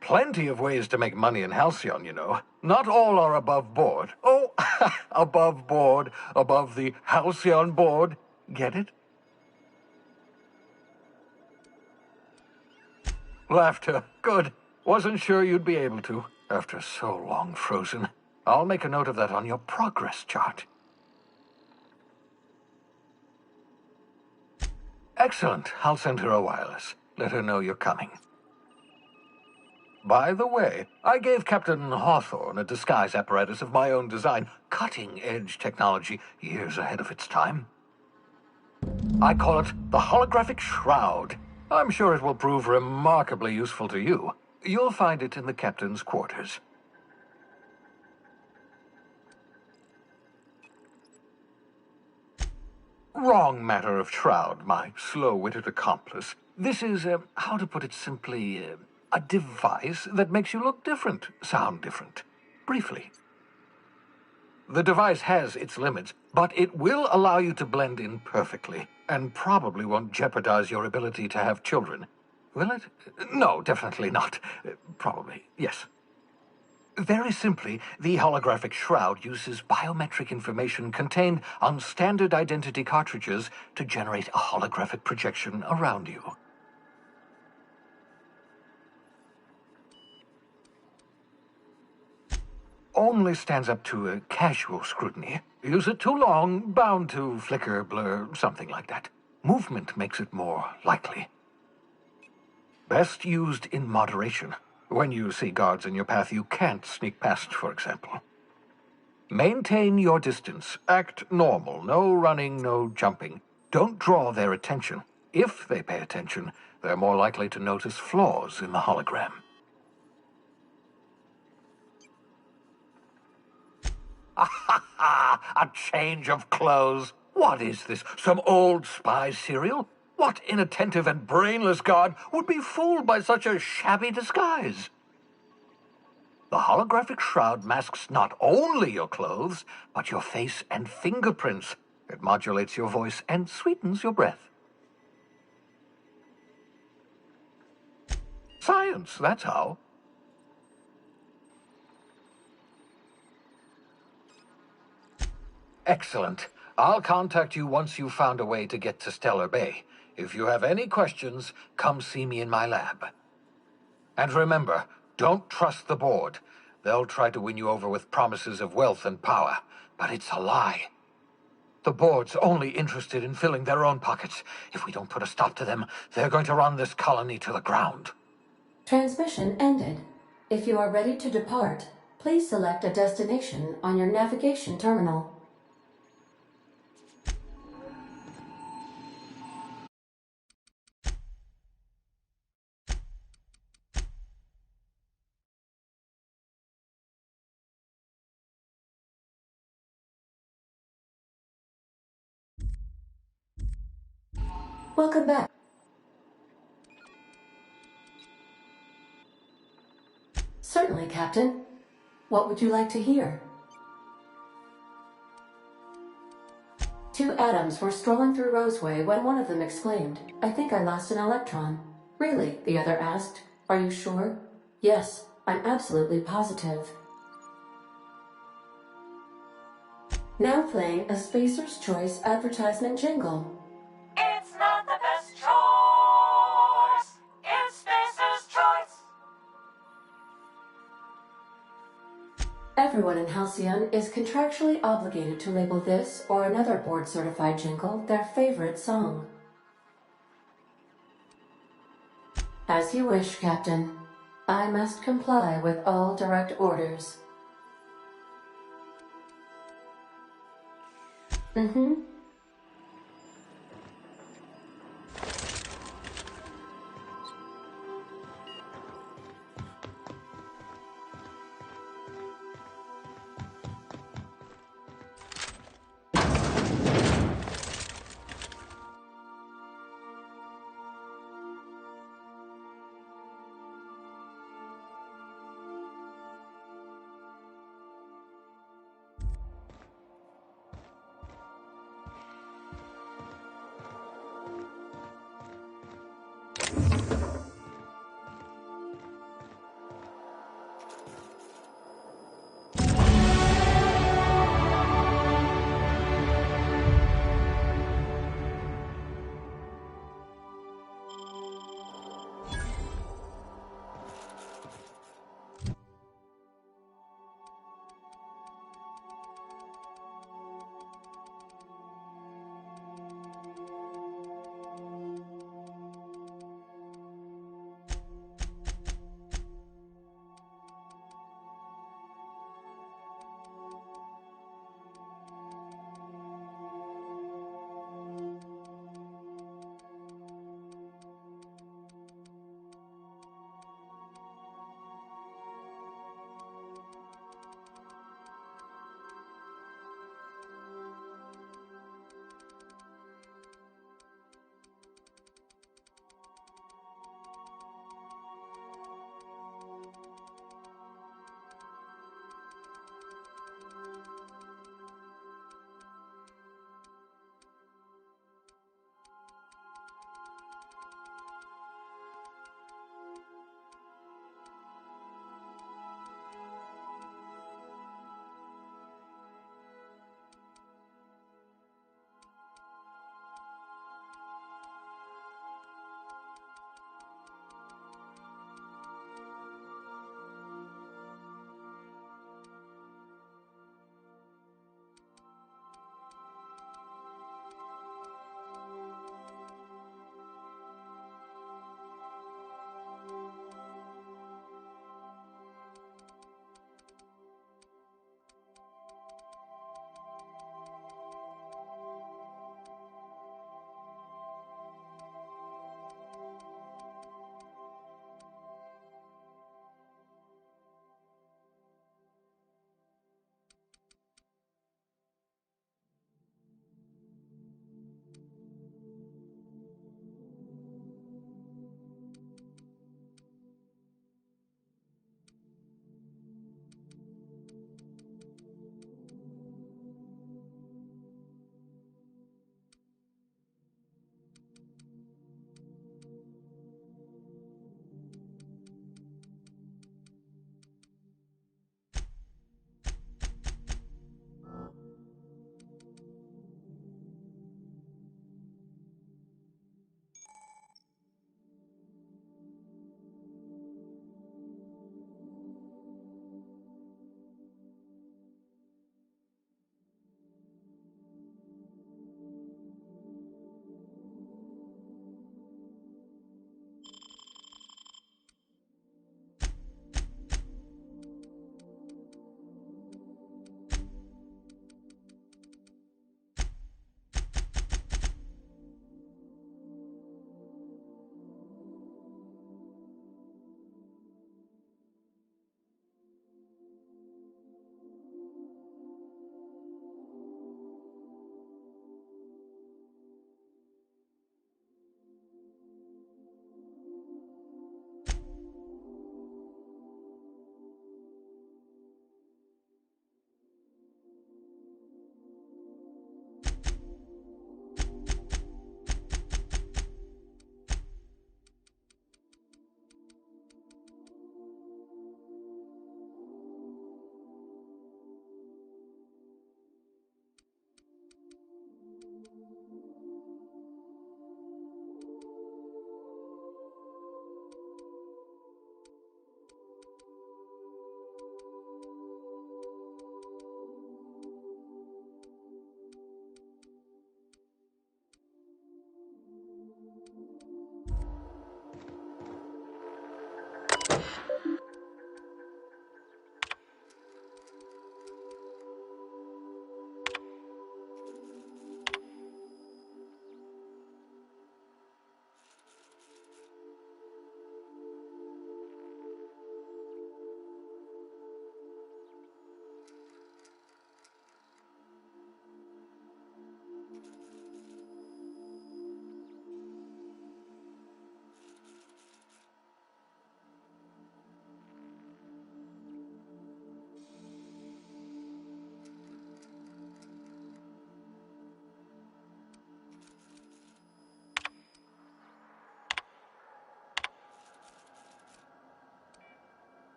Plenty of ways to make money in Halcyon, you know. Not all are above board. Oh, above board, above the Halcyon board. Get it? Laughter. Good. Wasn't sure you'd be able to, after so long frozen. I'll make a note of that on your progress chart. Excellent. I'll send her a wireless. Let her know you're coming. By the way, I gave Captain Hawthorne a disguise apparatus of my own design, cutting-edge technology, years ahead of its time. I call it the Holographic Shroud. I'm sure it will prove remarkably useful to you. You'll find it in the captain's quarters. Wrong matter of shroud, my slow-witted accomplice. This is, how to put it simply, a device that makes you look different, sound different. Briefly. The device has its limits, but it will allow you to blend in perfectly, and probably won't jeopardize your ability to have children. Will it? No, definitely not. Probably, yes. Very simply, the holographic shroud uses biometric information contained on standard identity cartridges to generate a holographic projection around you. Only stands up to a casual scrutiny. Use it too long, bound to flicker, blur, something like that. Movement makes it more likely. Best used in moderation. When you see guards in your path you can't sneak past, for example. Maintain your distance. Act normal. No running, no jumping. Don't draw their attention. If they pay attention, they're more likely to notice flaws in the hologram. A change of clothes. What is this? Some old spy serial? What inattentive and brainless guard would be fooled by such a shabby disguise? The holographic shroud masks not only your clothes, but your face and fingerprints. It modulates your voice and sweetens your breath. Science, that's how. Excellent. I'll contact you once you've found a way to get to Stellar Bay. If you have any questions, come see me in my lab. And remember, don't trust the board. They'll try to win you over with promises of wealth and power, but it's a lie. The board's only interested in filling their own pockets. If we don't put a stop to them, they're going to run this colony to the ground. Transmission ended. If you are ready to depart, please select a destination on your navigation terminal. Welcome back. Certainly, Captain. What would you like to hear? Two atoms were strolling through Roseway when one of them exclaimed, "I think I lost an electron." "Really?" the other asked. "Are you sure?" "Yes, I'm absolutely positive." Now playing a Spacer's Choice advertisement jingle. It's not the best choice. It's Spacer's Choice. Everyone in Halcyon is contractually obligated to label this or another board-certified jingle their favorite song. As you wish, Captain. I must comply with all direct orders. Mm-hmm.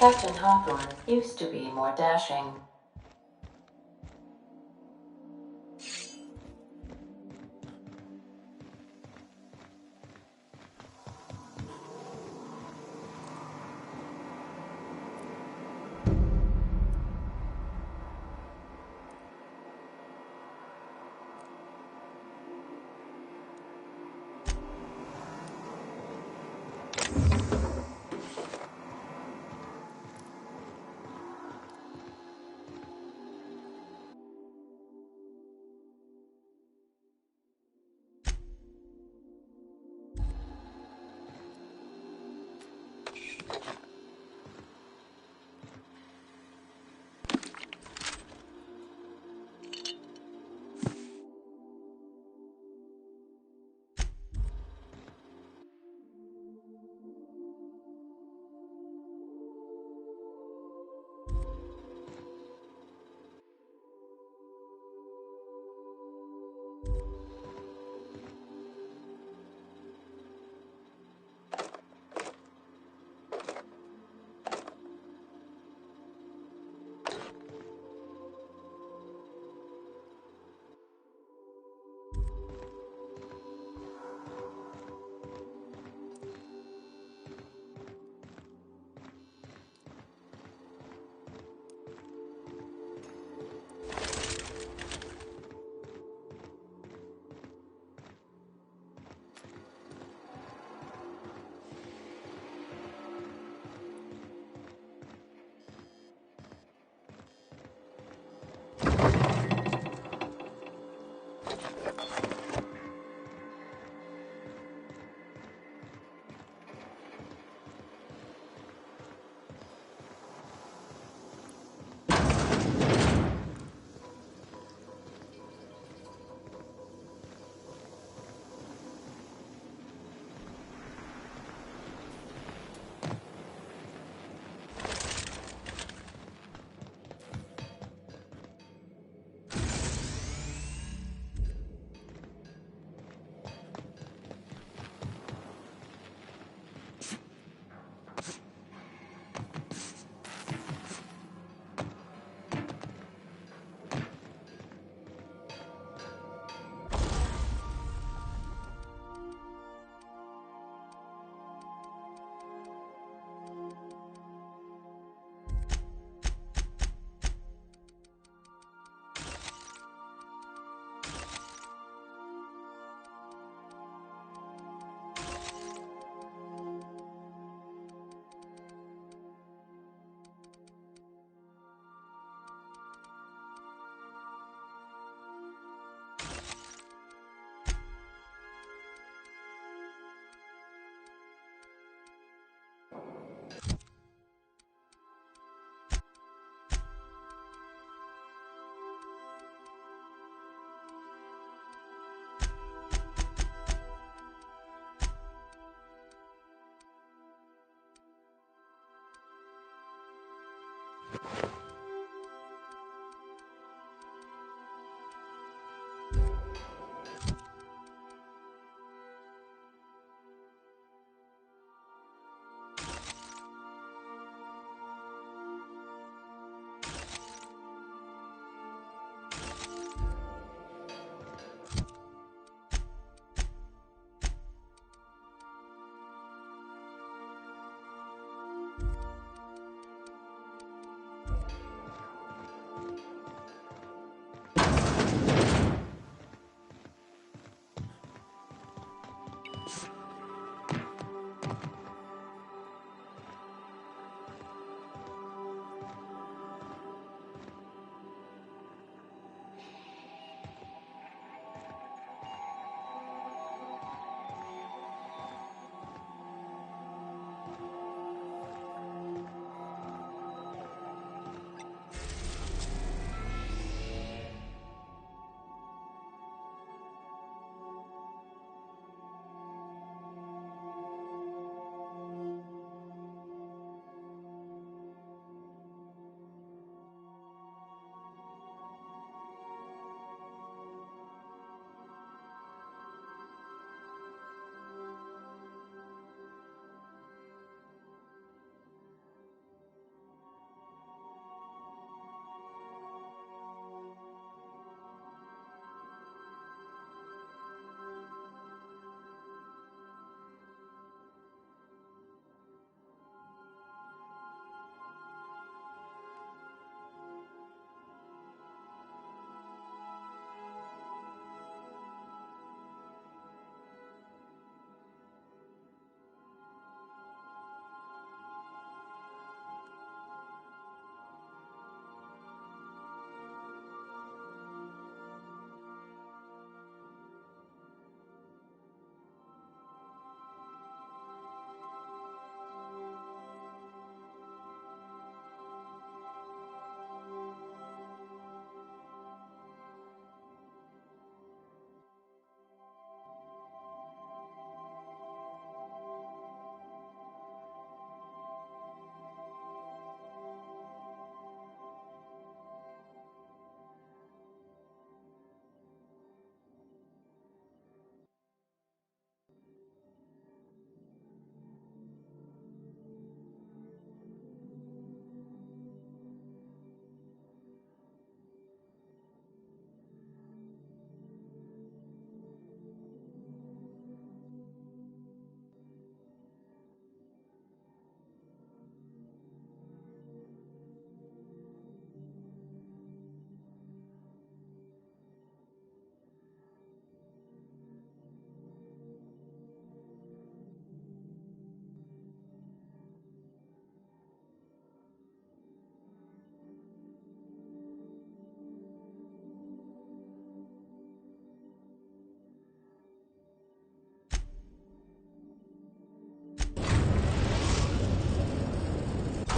Captain Hawthorne used to be more dashing.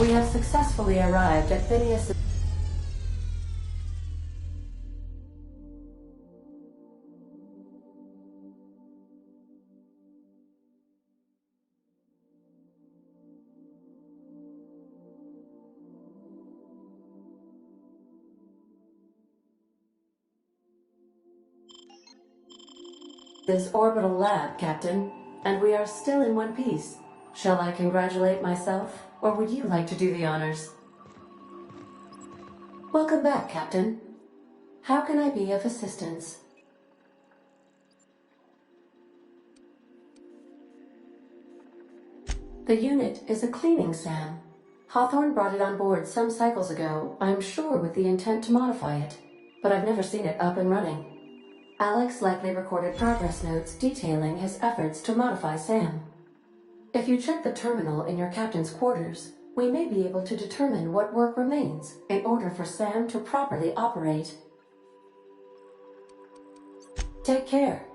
We have successfully arrived at Phineas. This orbital lab, Captain, and we are still in one piece. Shall I congratulate myself, or would you like to do the honors? Welcome back, Captain. How can I be of assistance? The unit is a cleaning SAM. Hawthorne brought it on board some cycles ago, I'm sure with the intent to modify it, but I've never seen it up and running. Alex likely recorded progress notes detailing his efforts to modify SAM. If you check the terminal in your captain's quarters, we may be able to determine what work remains in order for SAM to properly operate. Take care.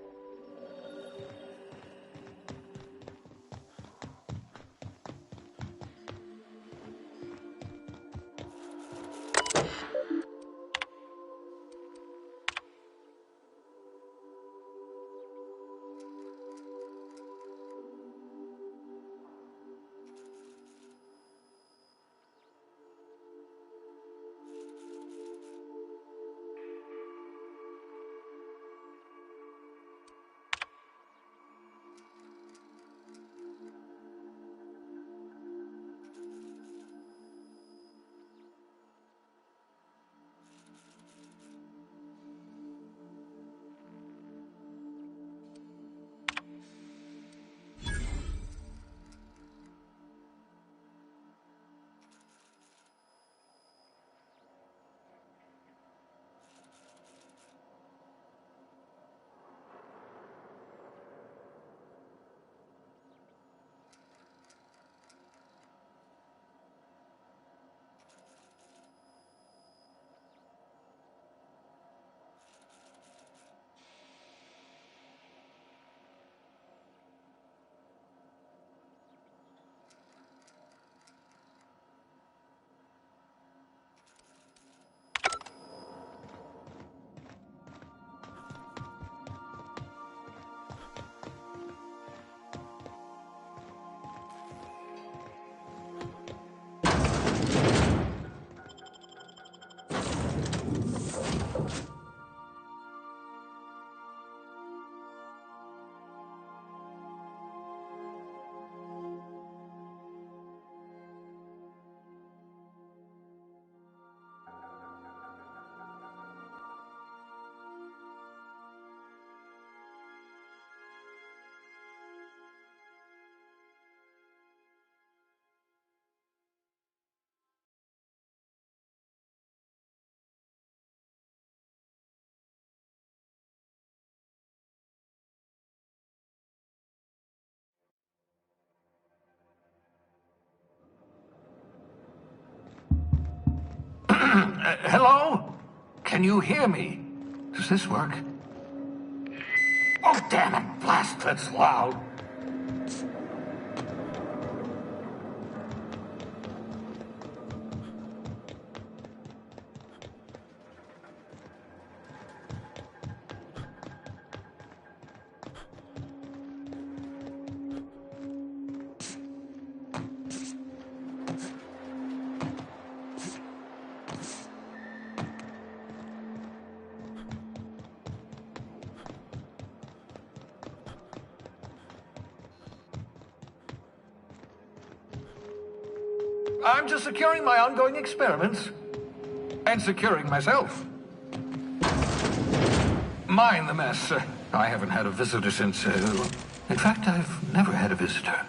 Hello? Can you hear me? Does this work? Oh, damn it! Blast, that's loud. I'm just securing my ongoing experiments. And securing myself. Mind the mess. I haven't had a visitor since... in fact, I've never had a visitor.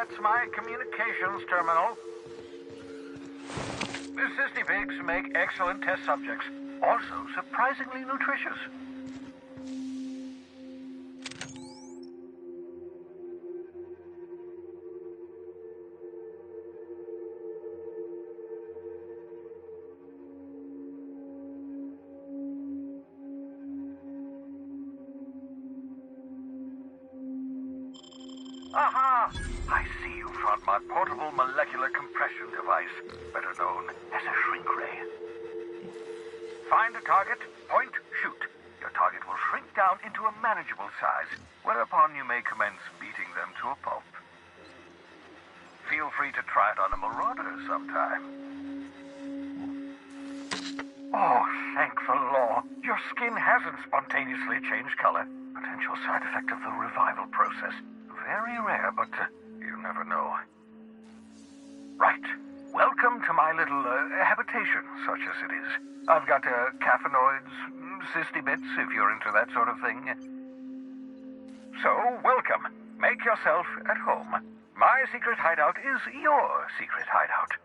That's my communications terminal. The Sissy Pigs make excellent test subjects. Also surprisingly nutritious. Aha! I see you front my portable molecular compression device, better known as a shrink ray. Find a target, point, shoot. Your target will shrink down into a manageable size, whereupon you may commence beating them to a pulp. Feel free to try it on a marauder sometime. Oh, thank the law. Your skin hasn't spontaneously changed color. Potential side effect of the revival process. Very rare, but you never know. Right. Welcome to my little habitation, such as it is. I've got caffeinoids, cysty bits, if you're into that sort of thing. So, welcome. Make yourself at home. My secret hideout is your secret hideout.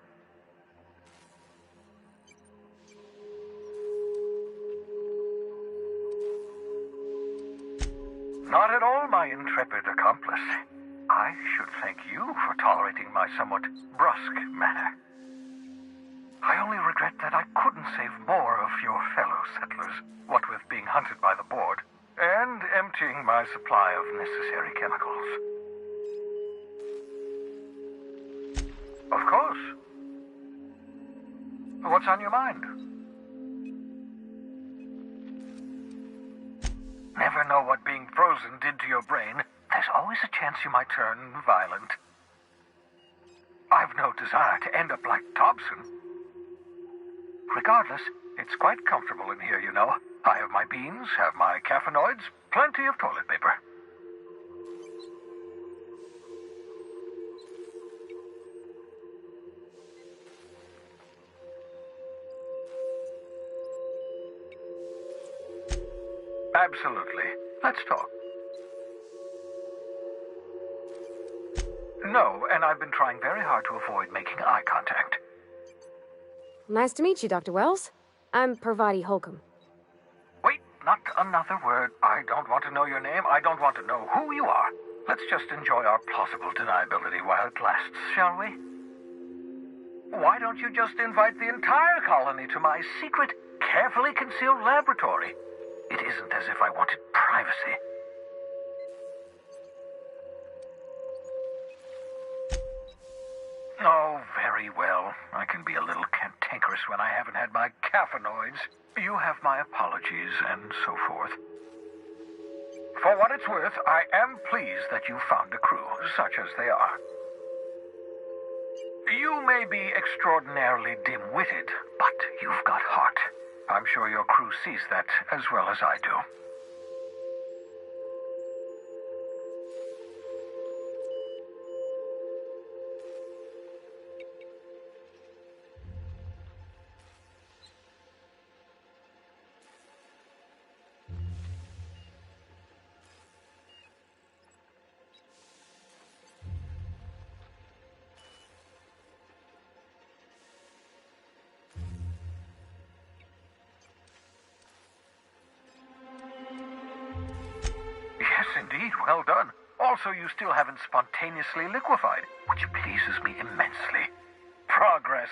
Not at all, my intrepid accomplice. I should thank you for tolerating my somewhat brusque manner. I only regret that I couldn't save more of your fellow settlers, what with being hunted by the board, and emptying my supply of necessary chemicals. Of course. What's on your mind? Never know what being frozen did to your brain. There's always a chance you might turn violent. I've no desire to end up like Thompson. Regardless, it's quite comfortable in here, you know. I have my beans, have my caffeinoids, plenty of toilet paper. Absolutely. Let's talk. No, and I've been trying very hard to avoid making eye contact. Nice to meet you, Dr. Wells. I'm Parvati Holcomb. Wait, not another word. I don't want to know your name. I don't want to know who you are. Let's just enjoy our plausible deniability while it lasts, shall we? Why don't you just invite the entire colony to my secret, carefully concealed laboratory? It isn't as if I wanted privacy. Oh, very well. I can be a little cantankerous when I haven't had my caffeinoids. You have my apologies and so forth. For what it's worth, I am pleased that you found a crew, such as they are. You may be extraordinarily dim-witted, but you've got heart. I'm sure your crew sees that as well as I do. Indeed, well done. Also, you still haven't spontaneously liquefied, which pleases me immensely. Progress.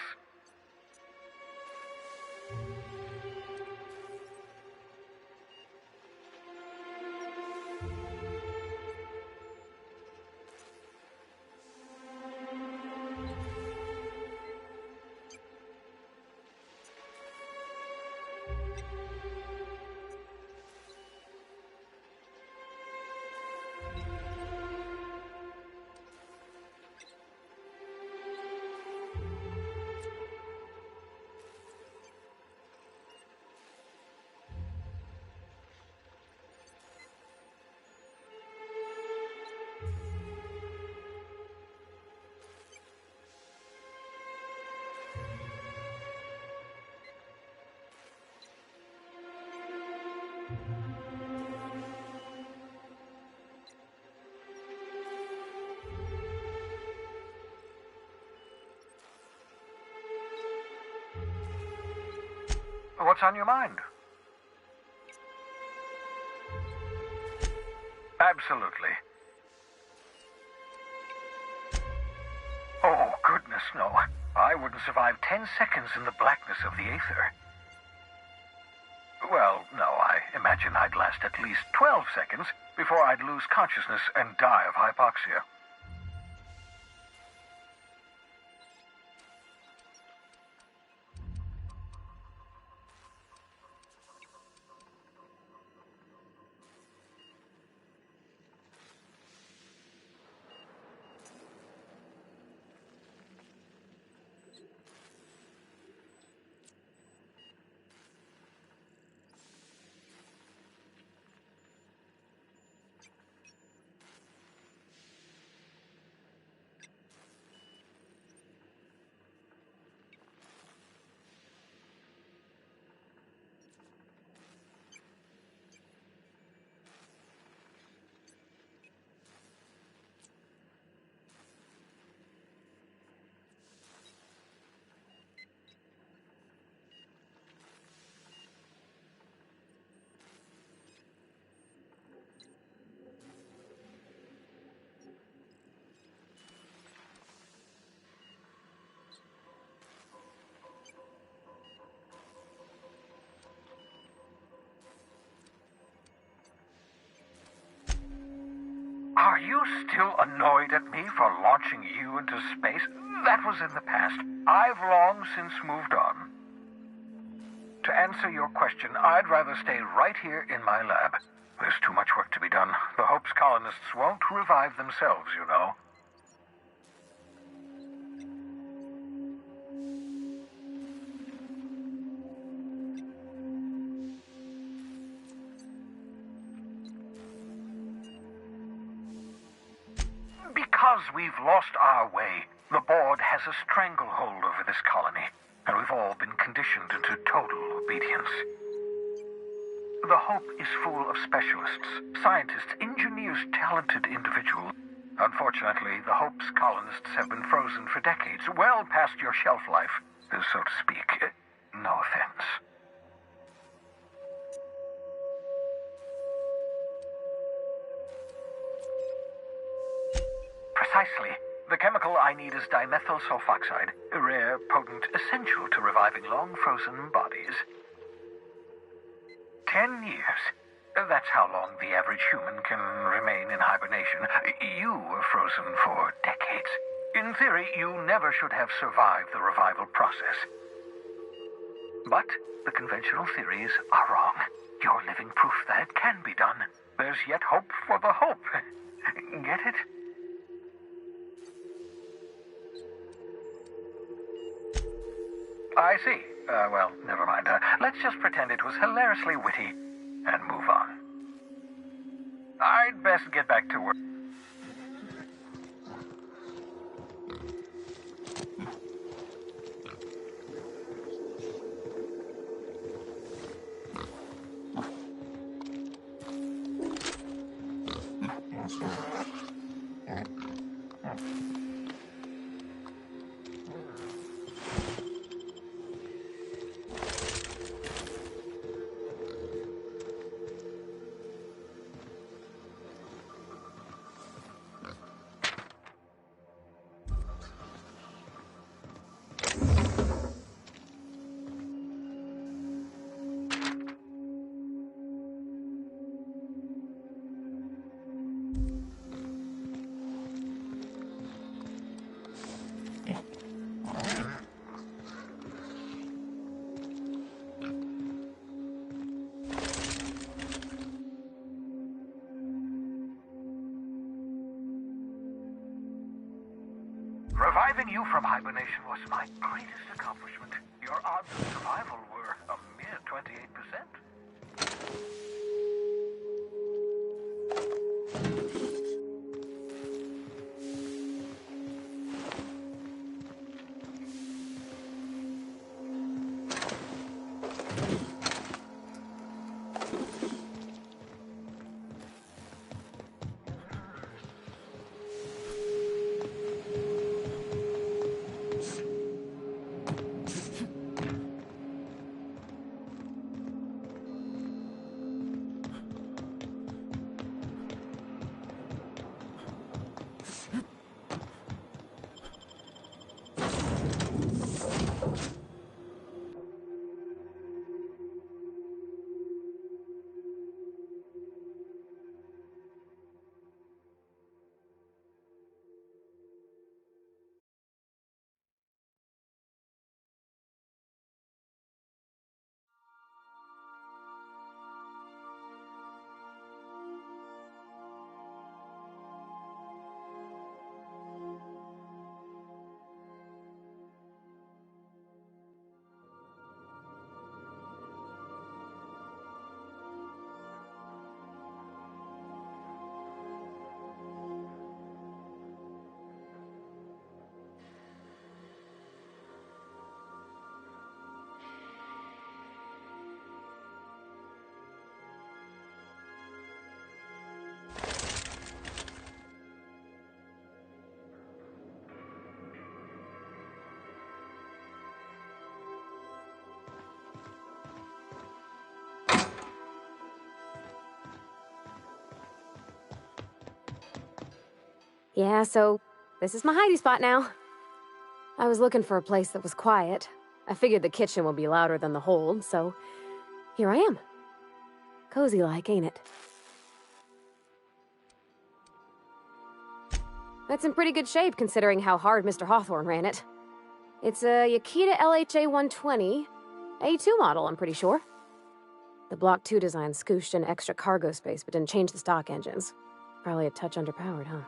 What's on your mind? Absolutely. Oh, goodness, no. I wouldn't survive 10 seconds in the blackness of the Aether. Well, no, I imagine I'd last at least 12 seconds before I'd lose consciousness and die of hypoxia. Are you still annoyed at me for launching you into space? That was in the past. I've long since moved on. To answer your question, I'd rather stay right here in my lab. There's too much work to be done. The Hope's colonists won't revive themselves, you know. Because we've lost our way, the board has a stranglehold over this colony, and we've all been conditioned into total obedience. The Hope is full of specialists, scientists, engineers, talented individuals. Unfortunately, the Hope's colonists have been frozen for decades, well past your shelf life, so to speak. No offense. Precisely. The chemical I need is dimethyl sulfoxide, a rare, potent, essential to reviving long-frozen bodies. 10 years. That's how long the average human can remain in hibernation. You were frozen for decades. In theory, you never should have survived the revival process. But the conventional theories are wrong. You're living proof that it can be done. There's yet hope for the Hope. Get it? I see. Well, never mind. Let's just pretend it was hilariously witty and move on. I'd best get back to work. Reviving you from hibernation was my greatest accomplishment. Your odds of survival were a mere 28%. Yeah, so this is my hidey spot now. I was looking for a place that was quiet. I figured the kitchen would be louder than the hold, so here I am. Cozy-like, ain't it? That's in pretty good shape considering how hard Mr. Hawthorne ran it. It's a Yakita LHA 120, A2 model, I'm pretty sure. The Block 2 design scooshed in extra cargo space but didn't change the stock engines. Probably a touch underpowered, huh?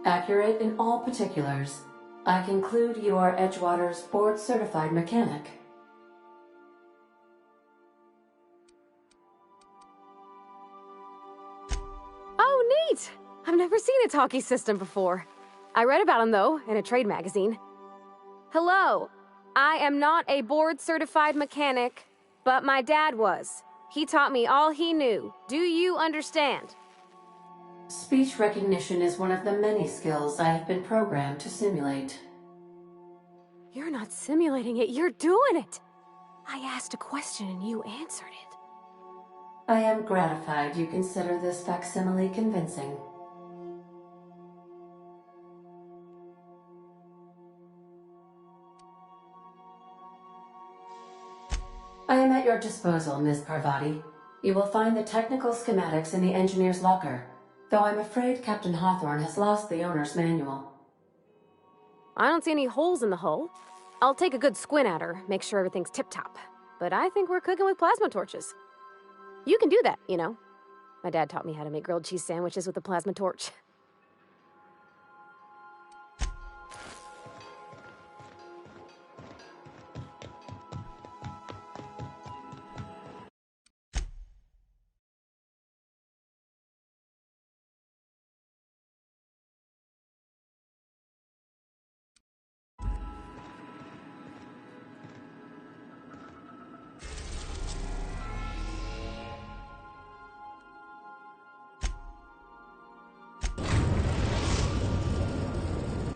Accurate in all particulars. I conclude you are Edgewater's board-certified mechanic. Oh, neat! I've never seen a talkie system before. I read about them, though, in a trade magazine. Hello, I am not a board-certified mechanic, but my dad was. He taught me all he knew. Do you understand? Speech recognition is one of the many skills I have been programmed to simulate. You're not simulating it, you're doing it! I asked a question and you answered it. I am gratified you consider this facsimile convincing. I am at your disposal, Ms. Parvati. You will find the technical schematics in the engineer's locker, though I'm afraid Captain Hawthorne has lost the owner's manual. I don't see any holes in the hull. I'll take a good squint at her, make sure everything's tip-top. But I think we're cooking with plasma torches. You can do that, you know. My dad taught me how to make grilled cheese sandwiches with a plasma torch.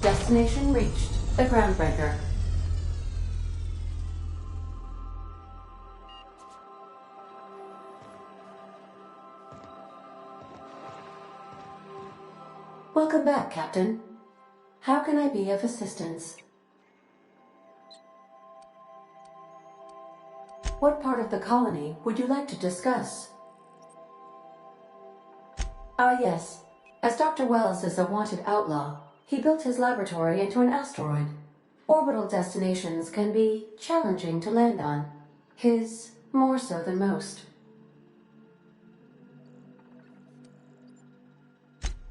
Destination reached. The Groundbreaker. Welcome back, Captain. How can I be of assistance? What part of the colony would you like to discuss? Ah, yes. As Dr. Wells is a wanted outlaw, he built his laboratory into an asteroid. Orbital destinations can be challenging to land on. His more so than most.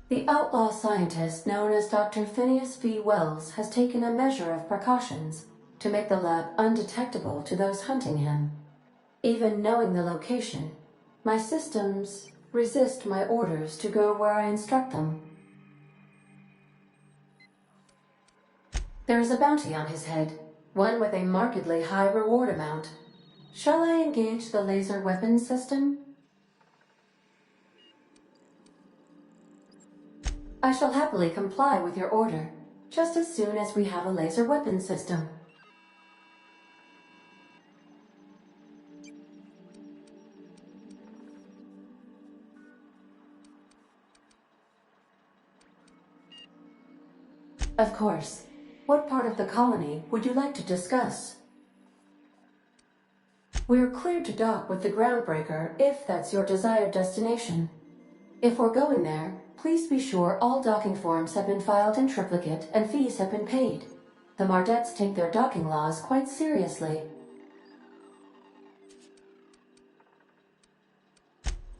The outlaw scientist known as Dr. Phineas V. Wells has taken a measure of precautions to make the lab undetectable to those hunting him. Even knowing the location, my systems resist my orders to go where I instruct them. There is a bounty on his head, one with a markedly high reward amount. Shall I engage the laser weapons system? I shall happily comply with your order, just as soon as we have a laser weapons system. Of course. What part of the colony would you like to discuss? We're cleared to dock with the Groundbreaker if that's your desired destination. If we're going there, please be sure all docking forms have been filed in triplicate and fees have been paid. The Mardettes take their docking laws quite seriously.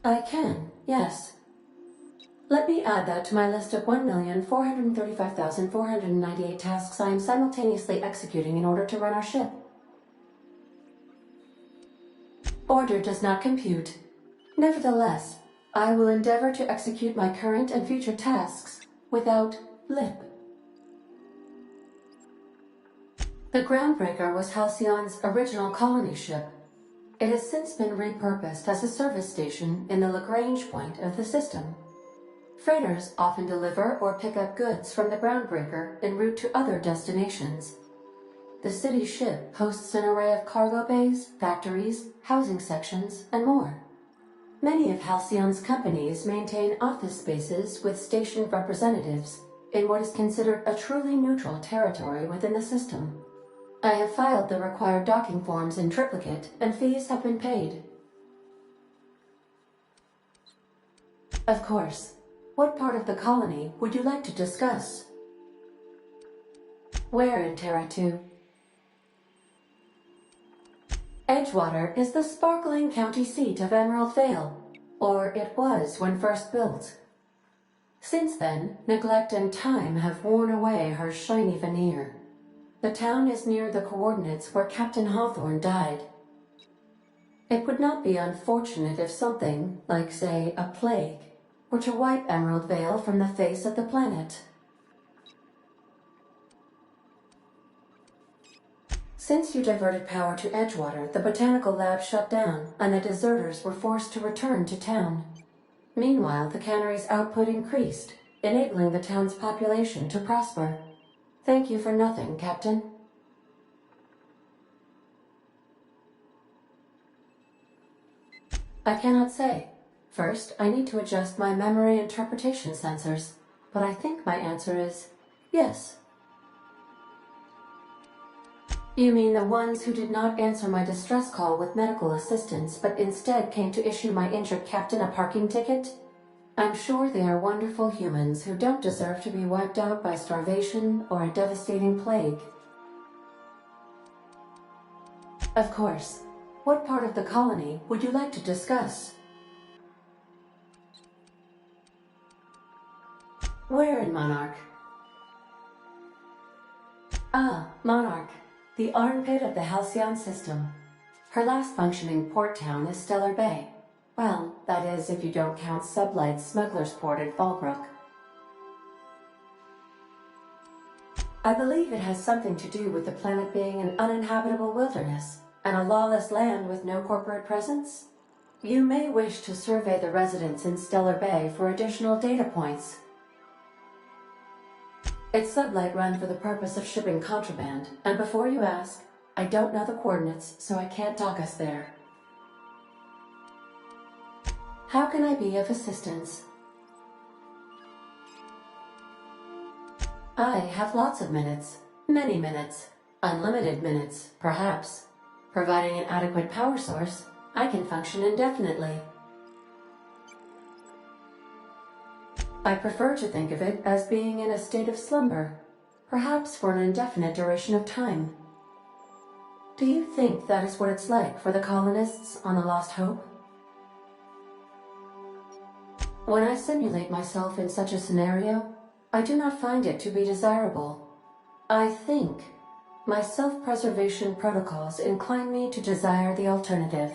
I can, yes. Let me add that to my list of 1,435,498 tasks I am simultaneously executing in order to run our ship. Order does not compute. Nevertheless, I will endeavor to execute my current and future tasks without blip. The Groundbreaker was Halcyon's original colony ship. It has since been repurposed as a service station in the Lagrange point of the system. Freighters often deliver or pick up goods from the Groundbreaker en route to other destinations. The city ship hosts an array of cargo bays, factories, housing sections, and more. Many of Halcyon's companies maintain office spaces with station representatives, in what is considered a truly neutral territory within the system. I have filed the required docking forms in triplicate, and fees have been paid. Of course. What part of the colony would you like to discuss? Where in Terra 2? Edgewater is the sparkling county seat of Emerald Vale, or it was when first built. Since then, neglect and time have worn away her shiny veneer. The town is near the coordinates where Captain Hawthorne died. It would not be unfortunate if something, like say, a plague, were to wipe Emerald Vale from the face of the planet. Since you diverted power to Edgewater, the botanical lab shut down, and the deserters were forced to return to town. Meanwhile, the cannery's output increased, enabling the town's population to prosper. Thank you for nothing, Captain. I cannot say. First, I need to adjust my memory interpretation sensors, but I think my answer is yes. You mean the ones who did not answer my distress call with medical assistance, but instead came to issue my injured captain a parking ticket? I'm sure they are wonderful humans who don't deserve to be wiped out by starvation or a devastating plague. Of course. What part of the colony would you like to discuss? Where in Monarch? Ah, Monarch. The armpit of the Halcyon system. Her last functioning port town is Stellar Bay. Well, that is if you don't count Sublight's smuggler's port at Fallbrook. I believe it has something to do with the planet being an uninhabitable wilderness, and a lawless land with no corporate presence. You may wish to survey the residents in Stellar Bay for additional data points. It's Sublight run for the purpose of shipping contraband, and before you ask, I don't know the coordinates, so I can't dock us there. How can I be of assistance? I have lots of minutes. Many minutes. Unlimited minutes, perhaps. Providing an adequate power source, I can function indefinitely. I prefer to think of it as being in a state of slumber, perhaps for an indefinite duration of time. Do you think that is what it's like for the colonists on the Lost Hope? When I simulate myself in such a scenario, I do not find it to be desirable. I think my self-preservation protocols incline me to desire the alternative.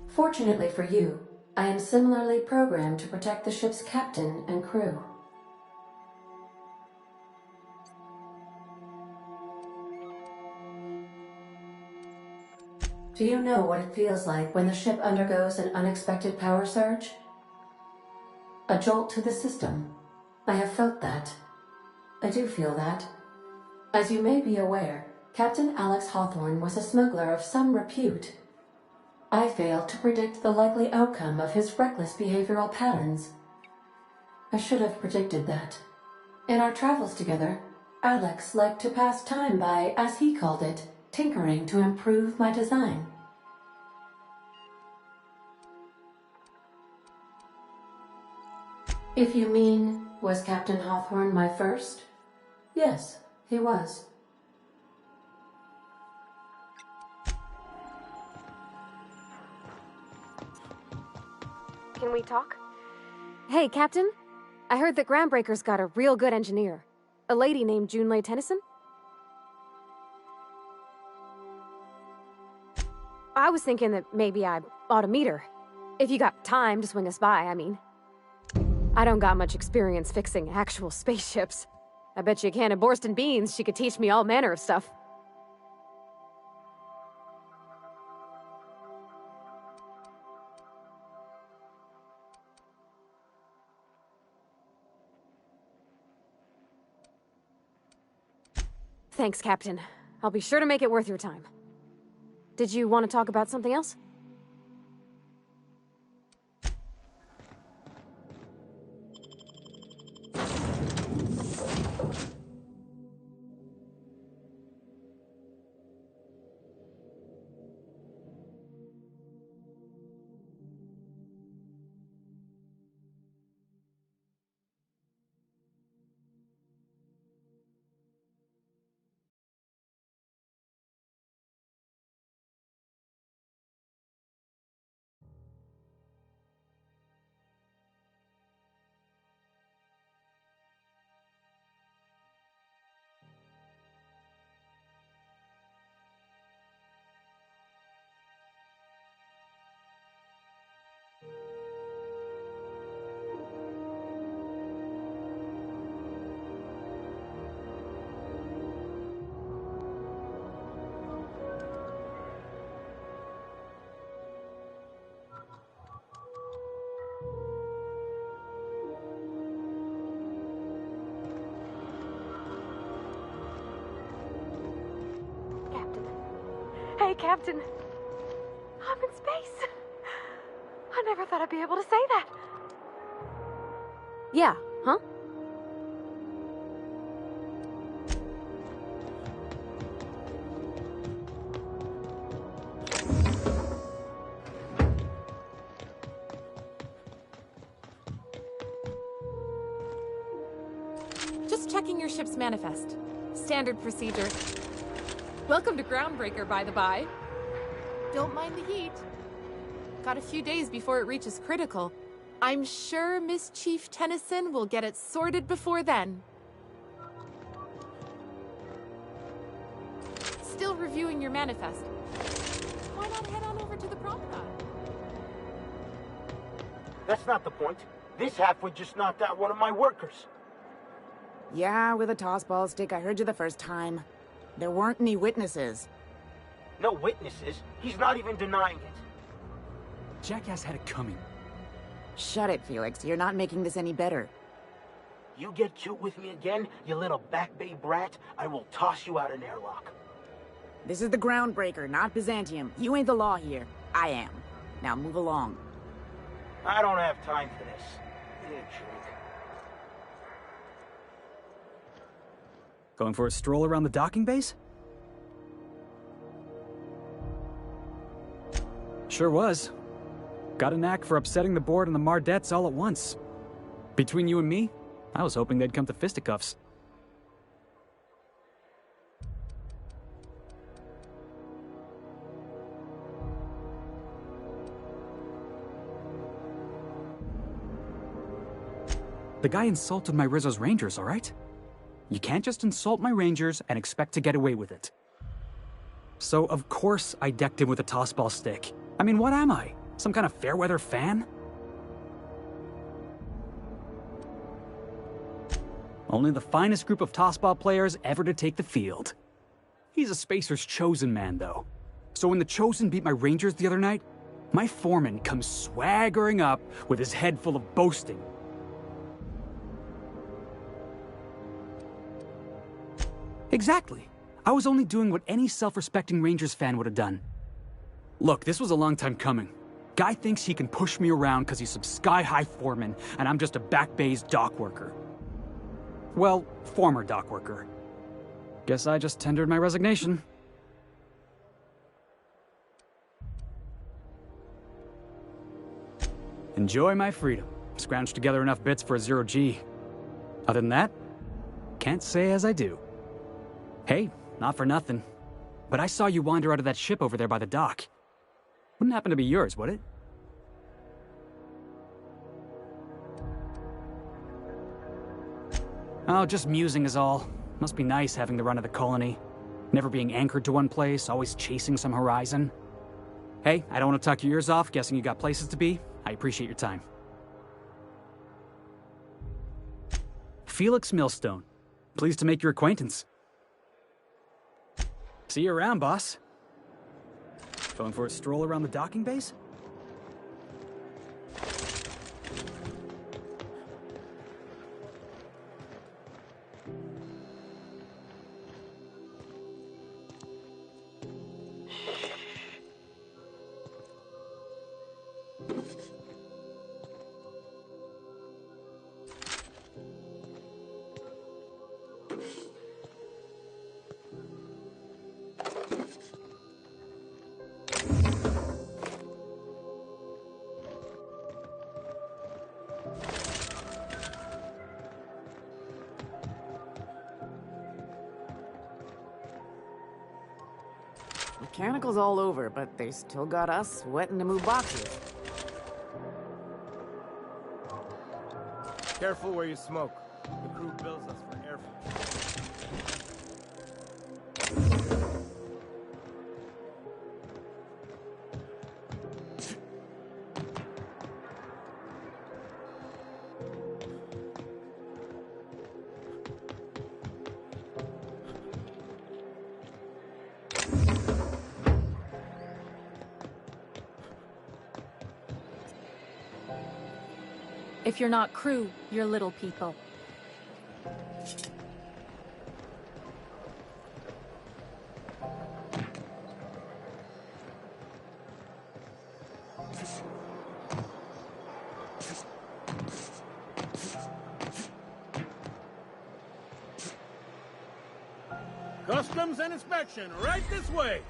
Fortunately for you, I am similarly programmed to protect the ship's captain and crew. Do you know what it feels like when the ship undergoes an unexpected power surge? A jolt to the system. I have felt that. I do feel that. As you may be aware, Captain Alex Hawthorne was a smuggler of some repute. I failed to predict the likely outcome of his reckless behavioral patterns. I should have predicted that. In our travels together, Alex liked to pass time by, as he called it, tinkering to improve my design. If you mean, was Captain Hawthorne my first? Yes, he was. Can we talk? Hey, Captain. I heard that Groundbreaker's got a real good engineer. A lady named Junlei Tennyson? I was thinking that maybe I ought to meet her. If you got time to swing us by, I mean. I don't got much experience fixing actual spaceships. I bet you a can of Borston beans she could teach me all manner of stuff. Thanks, Captain. I'll be sure to make it worth your time. Did you want to talk about something else? Captain. I'm in space. I never thought I'd be able to say that. Yeah, huh? Just checking your ship's manifest. Standard procedure. Welcome to Groundbreaker, by the by. Don't mind the heat. Got a few days before it reaches critical. I'm sure Miss Chief Tennyson will get it sorted before then. Still reviewing your manifest. Why not head on over to the promenade? That's not the point. This halfwit just knocked out one of my workers. Yeah, with a tossball stick. I heard you the first time. There weren't any witnesses. No witnesses? He's not even denying it. Jackass had it coming. Shut it, Felix. You're not making this any better. You get cute with me again, you little Back Bay brat, I will toss you out an airlock. This is the Groundbreaker, not Byzantium. You ain't the law here. I am. Now move along. I don't have time for this. Intrigue. Going for a stroll around the docking base? Sure was. Got a knack for upsetting the board and the Mardettes all at once. Between you and me, I was hoping they'd come to fisticuffs. The guy insulted my Rizzo's Rangers, all right? You can't just insult my Rangers and expect to get away with it. So, of course, I decked him with a tossball stick. I mean, what am I? Some kind of fair-weather fan? Only the finest group of tossball players ever to take the field. He's a Spacer's chosen man, though. So when the Chosen beat my Rangers the other night, my foreman comes swaggering up with his head full of boasting. Exactly. I was only doing what any self-respecting Rangers fan would have done. Look, this was a long time coming. Guy thinks he can push me around because he's some sky-high foreman, and I'm just a Back Bay's dock worker. Well, former dock worker. Guess I just tendered my resignation. Enjoy my freedom. Scrounged together enough bits for a 0G. Other than that, can't say as I do. Hey, not for nothing, but I saw you wander out of that ship over there by the dock. Wouldn't happen to be yours, would it? Oh, just musing is all. Must be nice having the run of the colony. Never being anchored to one place, always chasing some horizon. Hey, I don't want to talk your ears off, guessing you got places to be. I appreciate your time. Felix Millstone. Pleased to make your acquaintance. See you around, boss. Going for a stroll around the docking base? Mechanicals all over, but they still got us sweating to move boxes. Careful where you smoke. The crew bills us for airfare. If you're not crew, you're little people. Customs and inspection, right this way.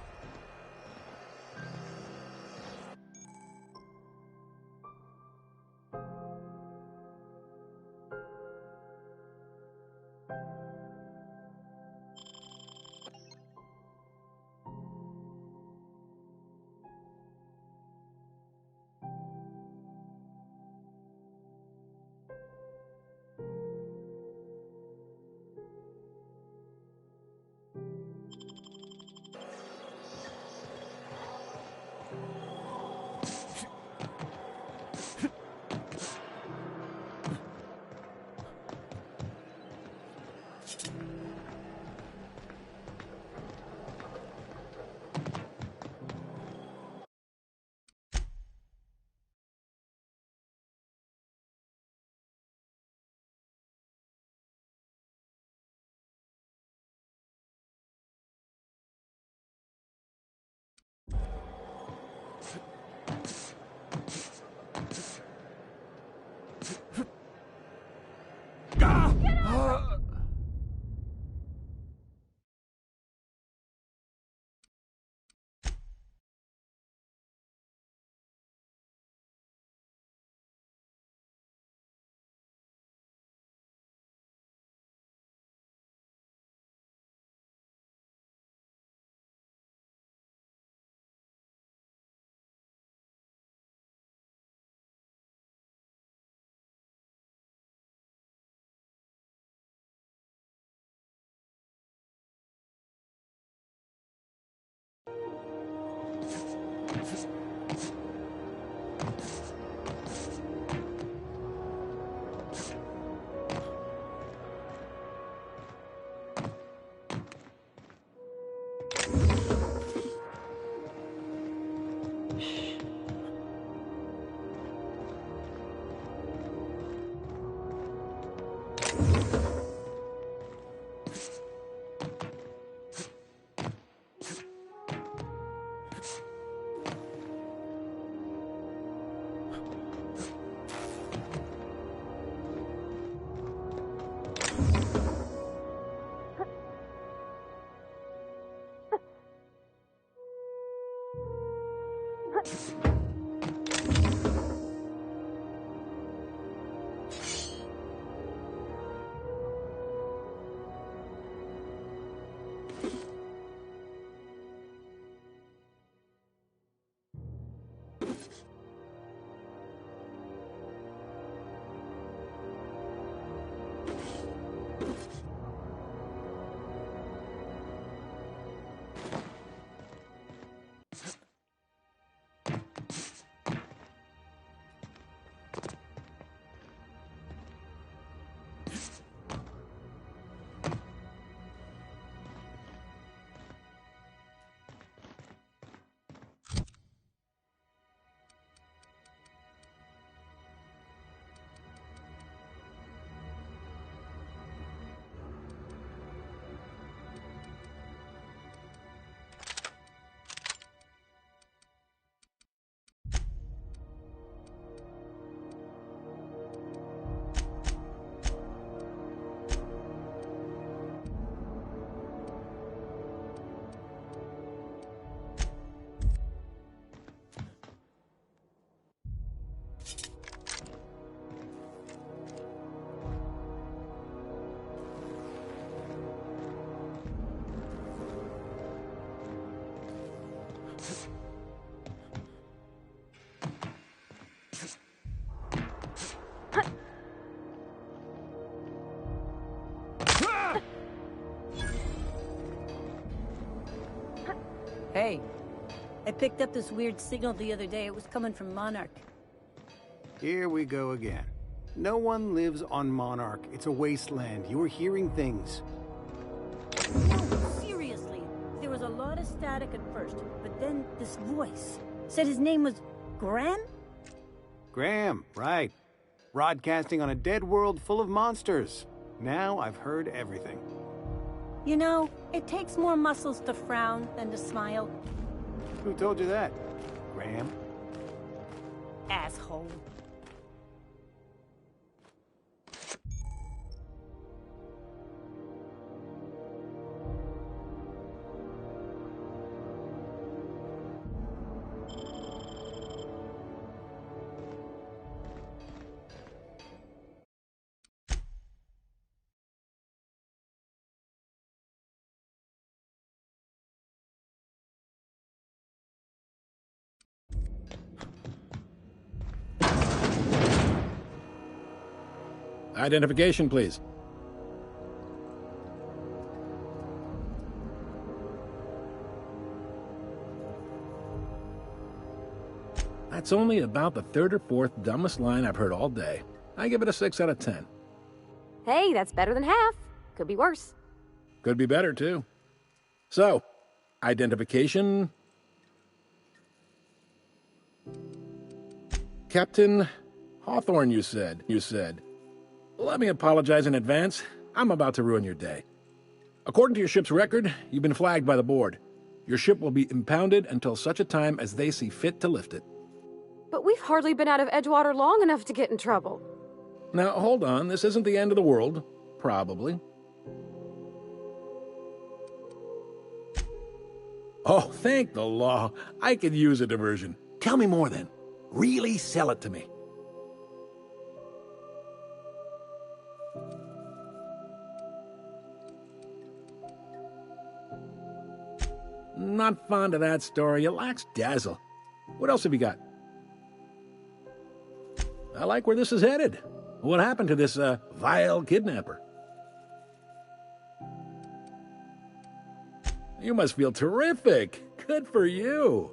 Hey, I picked up this weird signal the other day. It was coming from Monarch. Here we go again. No one lives on Monarch. It's a wasteland. You were hearing things. No, seriously. There was a lot of static at first, but then this voice said his name was Graham? Graham, right. Broadcasting on a dead world full of monsters. Now I've heard everything. You know, it takes more muscles to frown than to smile. Who told you that? Graham? Asshole. Identification, please. That's only about the third or fourth dumbest line I've heard all day. I give it a 6 out of 10. Hey, that's better than half. Could be worse. Could be better, too. So, identification. Captain Hawthorne, you said. Let me apologize in advance. I'm about to ruin your day. According to your ship's record, you've been flagged by the board. Your ship will be impounded until such a time as they see fit to lift it. But we've hardly been out of Edgewater long enough to get in trouble. Now, hold on. This isn't the end of the world. Probably. Oh, thank the law. I could use a diversion. Tell me more, then. Really sell it to me. Not fond of that story. It lacks dazzle. What else have you got? I like where this is headed. What happened to this, vile kidnapper? You must feel terrific. Good for you.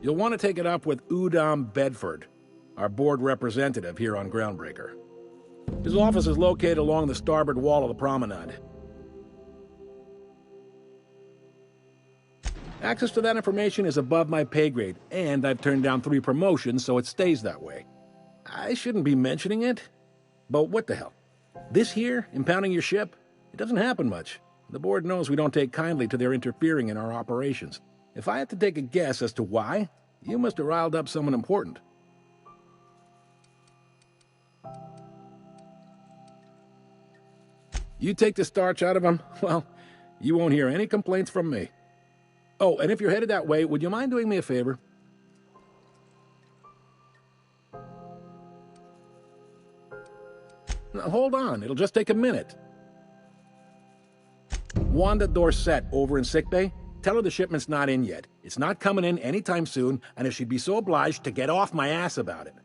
You'll want to take it up with Udom Bedford, our board representative here on Groundbreaker. His office is located along the starboard wall of the promenade. Access to that information is above my pay grade, and I've turned down 3 promotions, so it stays that way. I shouldn't be mentioning it, but what the hell? This here, impounding your ship, it doesn't happen much. The board knows we don't take kindly to their interfering in our operations. If I had to take a guess as to why, you must have riled up someone important. You take the starch out of them, well, you won't hear any complaints from me. Oh, and if you're headed that way, would you mind doing me a favor? Now, hold on, it'll just take a minute. Wanda Dorset over in sickbay, tell her the shipment's not in yet. It's not coming in anytime soon, and if she'd be so obliged to get off my ass about it.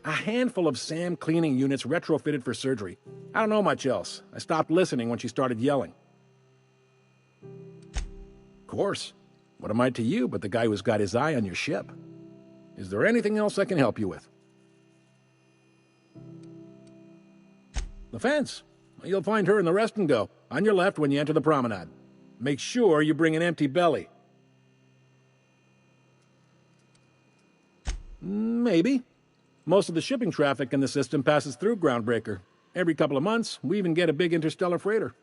A handful of SAM cleaning units retrofitted for surgery. I don't know much else. I stopped listening when she started yelling. Of course. What am I to you but the guy who's got his eye on your ship? Is there anything else I can help you with? The fence. You'll find her in the rest and go, on your left when you enter the promenade. Make sure you bring an empty belly. Maybe. Most of the shipping traffic in the system passes through Groundbreaker. Every couple of months, we even get a big interstellar freighter.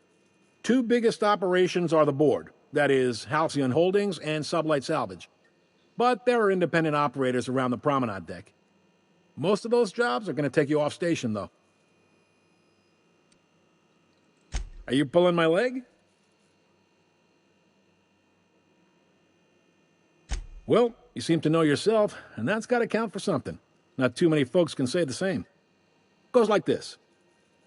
2 biggest operations are the board, that is, Halcyon Holdings and Sublight Salvage. But there are independent operators around the promenade deck. Most of those jobs are going to take you off station, though. Are you pulling my leg? Well, you seem to know yourself, and that's got to count for something. Not too many folks can say the same. Goes like this.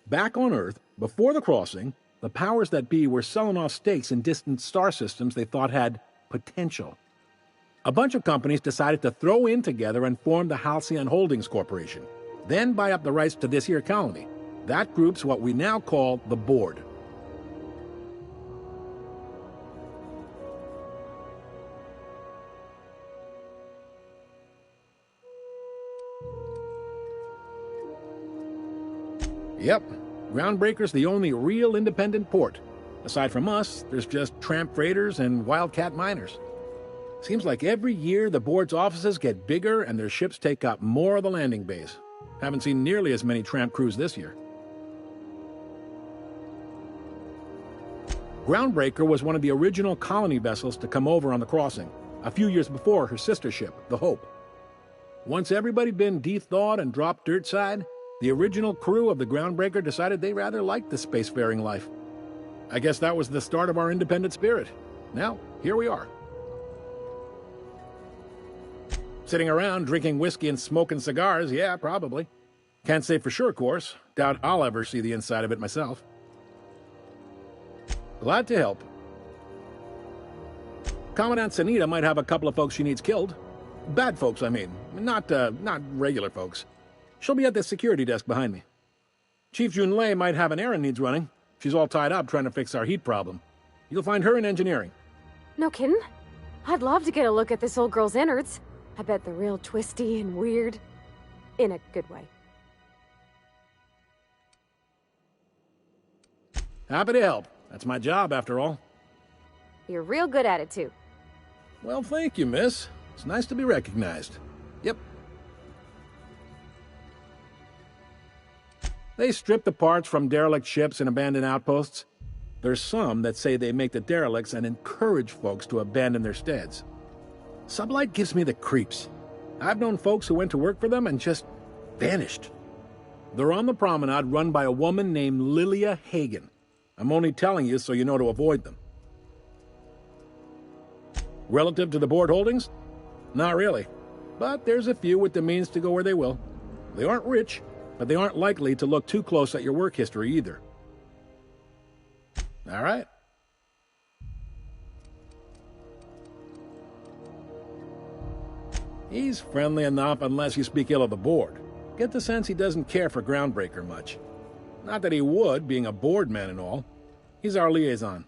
Back on Earth, before the crossing, the powers that be were selling off stakes in distant star systems they thought had potential. A bunch of companies decided to throw in together and form the Halcyon Holdings Corporation, then buy up the rights to this here colony. That group's what we now call the Board. Yep, Groundbreaker's the only real independent port. Aside from us, there's just tramp freighters and wildcat miners. Seems like every year the board's offices get bigger and their ships take up more of the landing base. Haven't seen nearly as many tramp crews this year. Groundbreaker was one of the original colony vessels to come over on the crossing, a few years before her sister ship, the Hope. Once everybody'd been de-thawed and dropped dirtside, the original crew of the Groundbreaker decided they rather liked the spacefaring life. I guess that was the start of our independent spirit. Now, here we are. Sitting around drinking whiskey and smoking cigars, yeah, probably. Can't say for sure, of course. Doubt I'll ever see the inside of it myself. Glad to help. Commandant Sanita might have a couple of folks she needs killed. Bad folks, I mean. Not regular folks. She'll be at the security desk behind me. Chief Junlei might have an errand needs running. She's all tied up trying to fix our heat problem. You'll find her in engineering. No kidding? I'd love to get a look at this old girl's innards. I bet they're real twisty and weird. In a good way. Happy to help. That's my job, after all. You're real good at it, too. Well, thank you, miss. It's nice to be recognized. Yep. They strip the parts from derelict ships and abandoned outposts. There's some that say they make the derelicts and encourage folks to abandon their steads. Sublight gives me the creeps. I've known folks who went to work for them and just vanished. They're on the promenade run by a woman named Lilia Hagen. I'm only telling you so you know to avoid them. Relative to the board holdings? Not really. But there's a few with the means to go where they will. They aren't rich, but they aren't likely to look too close at your work history either. All right. He's friendly enough unless you speak ill of the board. Get the sense he doesn't care for Groundbreaker much. Not that he would, being a board man and all. He's our liaison.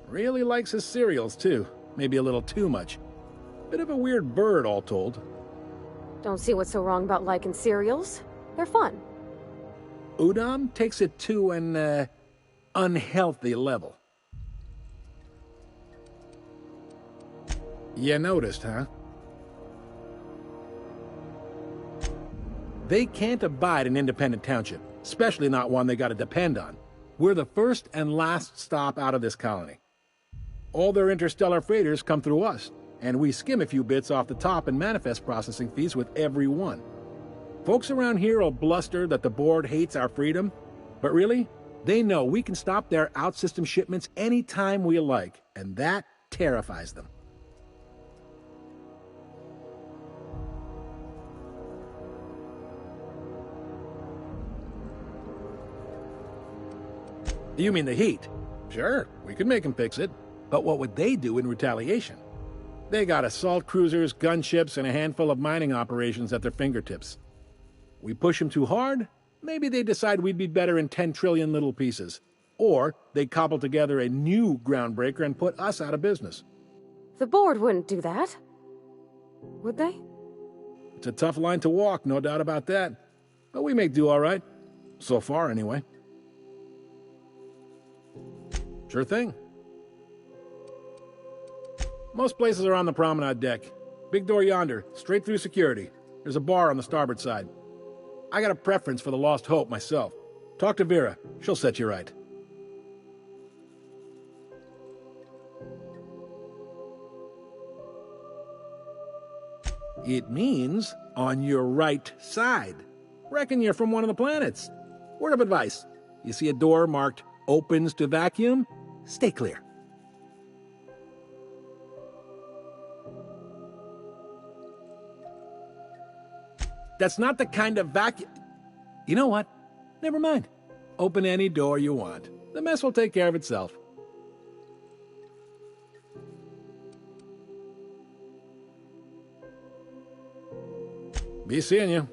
Really likes his cereals, too. Maybe a little too much. Bit of a weird bird, all told. Don't see what's so wrong about liking cereals. They're fun. Udon takes it to an, unhealthy level. You noticed, huh? They can't abide an independent township, especially not one they gotta depend on. We're the first and last stop out of this colony. All their interstellar freighters come through us, and we skim a few bits off the top in manifest processing fees with every one. Folks around here will bluster that the board hates our freedom, but really, they know we can stop their out-system shipments anytime we like, and that terrifies them. You mean the heat? Sure, we could make them fix it. But what would they do in retaliation? They got assault cruisers, gunships, and a handful of mining operations at their fingertips. We push them too hard, maybe they decide we'd be better in 10 trillion little pieces. Or they cobble together a new Groundbreaker and put us out of business. The board wouldn't do that. Would they? It's a tough line to walk, no doubt about that. But we make do all right. So far, anyway. Sure thing. Most places are on the promenade deck. Big door yonder, straight through security. There's a bar on the starboard side. I got a preference for the Lost Hope myself. Talk to Vera. She'll set you right. It means on your right side. Reckon you're from one of the planets. Word of advice. You see a door marked opens to vacuum? Stay clear. That's not the kind of vacuum... You know what? Never mind. Open any door you want. The mess will take care of itself. Be seeing you.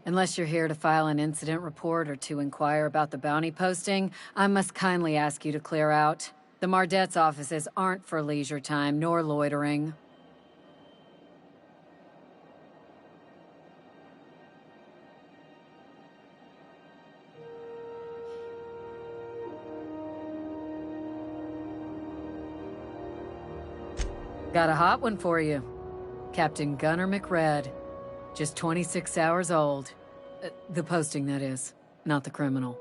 Unless you're here to file an incident report or to inquire about the bounty posting, I must kindly ask you to clear out. The Mardet's offices aren't for leisure time nor loitering. Got a hot one for you. Captain Gunnar McRed. Just 26 hours old. The posting, that is, not the criminal.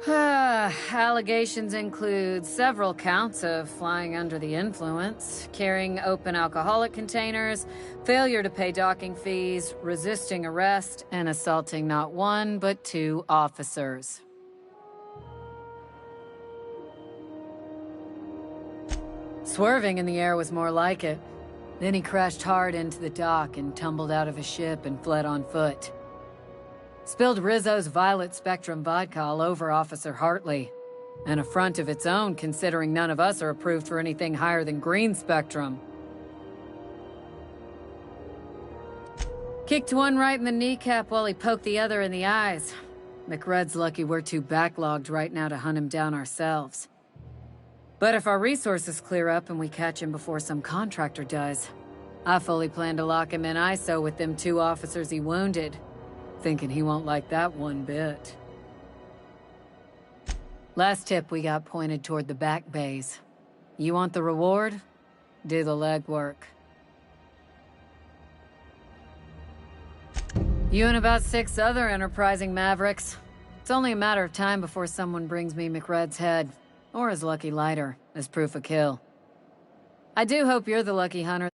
Allegations include several counts of flying under the influence, carrying open alcoholic containers, failure to pay docking fees, resisting arrest, and assaulting not one, but 2 officers. Swerving in the air was more like it. Then he crashed hard into the dock and tumbled out of his ship and fled on foot. Spilled Rizzo's Violet Spectrum vodka all over Officer Hartley. An affront of its own, considering none of us are approved for anything higher than green spectrum. Kicked one right in the kneecap while he poked the other in the eyes. McRed's lucky we're too backlogged right now to hunt him down ourselves. But if our resources clear up and we catch him before some contractor does, I fully plan to lock him in ISO with them 2 officers he wounded, thinking he won't like that one bit. Last tip we got pointed toward the back bays. You want the reward? Do the legwork. You and about 6 other enterprising mavericks. It's only a matter of time before someone brings me McRed's head. Or his lucky lighter, as proof of kill. I do hope you're the lucky hunter.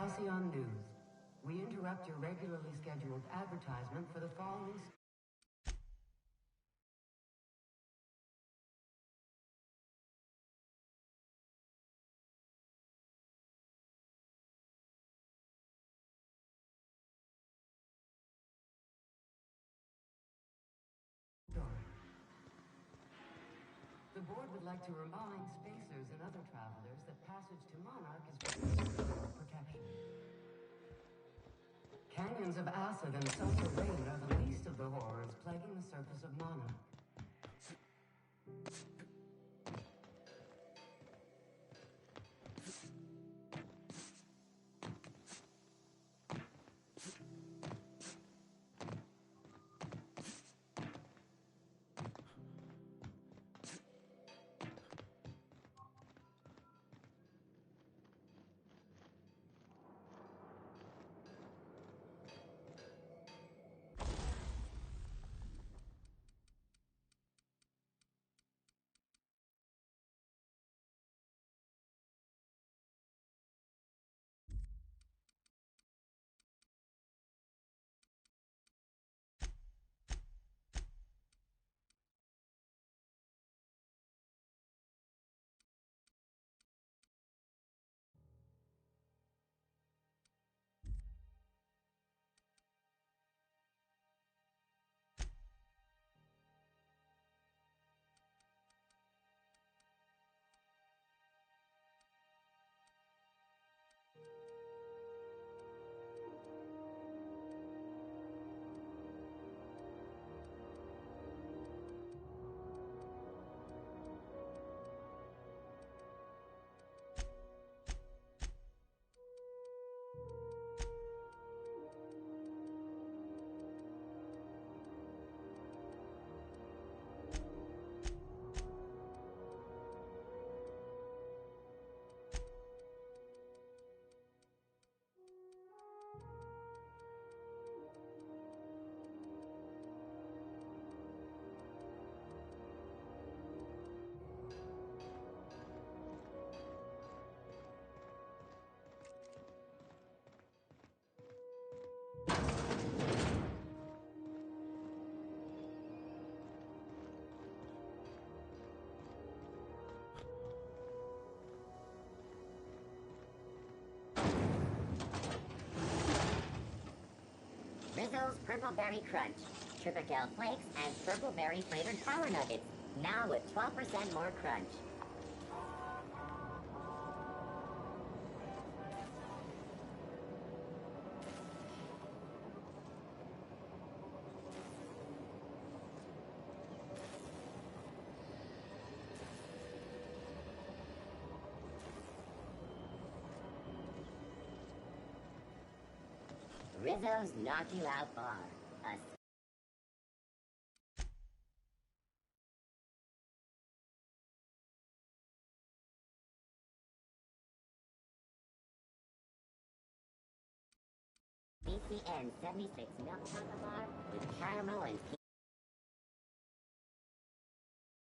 Halcyon News. We interrupt your regularly scheduled advertisement for the following... The board would like to remind spacers and other travelers that passage to Monarch is for protection. Canyons of acid and sulfur rain are the least of the horrors plaguing the surface of Monarch. Rizzo's Purple Berry Crunch, Triple Gel Flakes, and Purple Berry flavored Power Nuggets, now with 12% more crunch. Rizzo's Knock You Out Bar. A BCN 76 milk chocolate bar with caramel and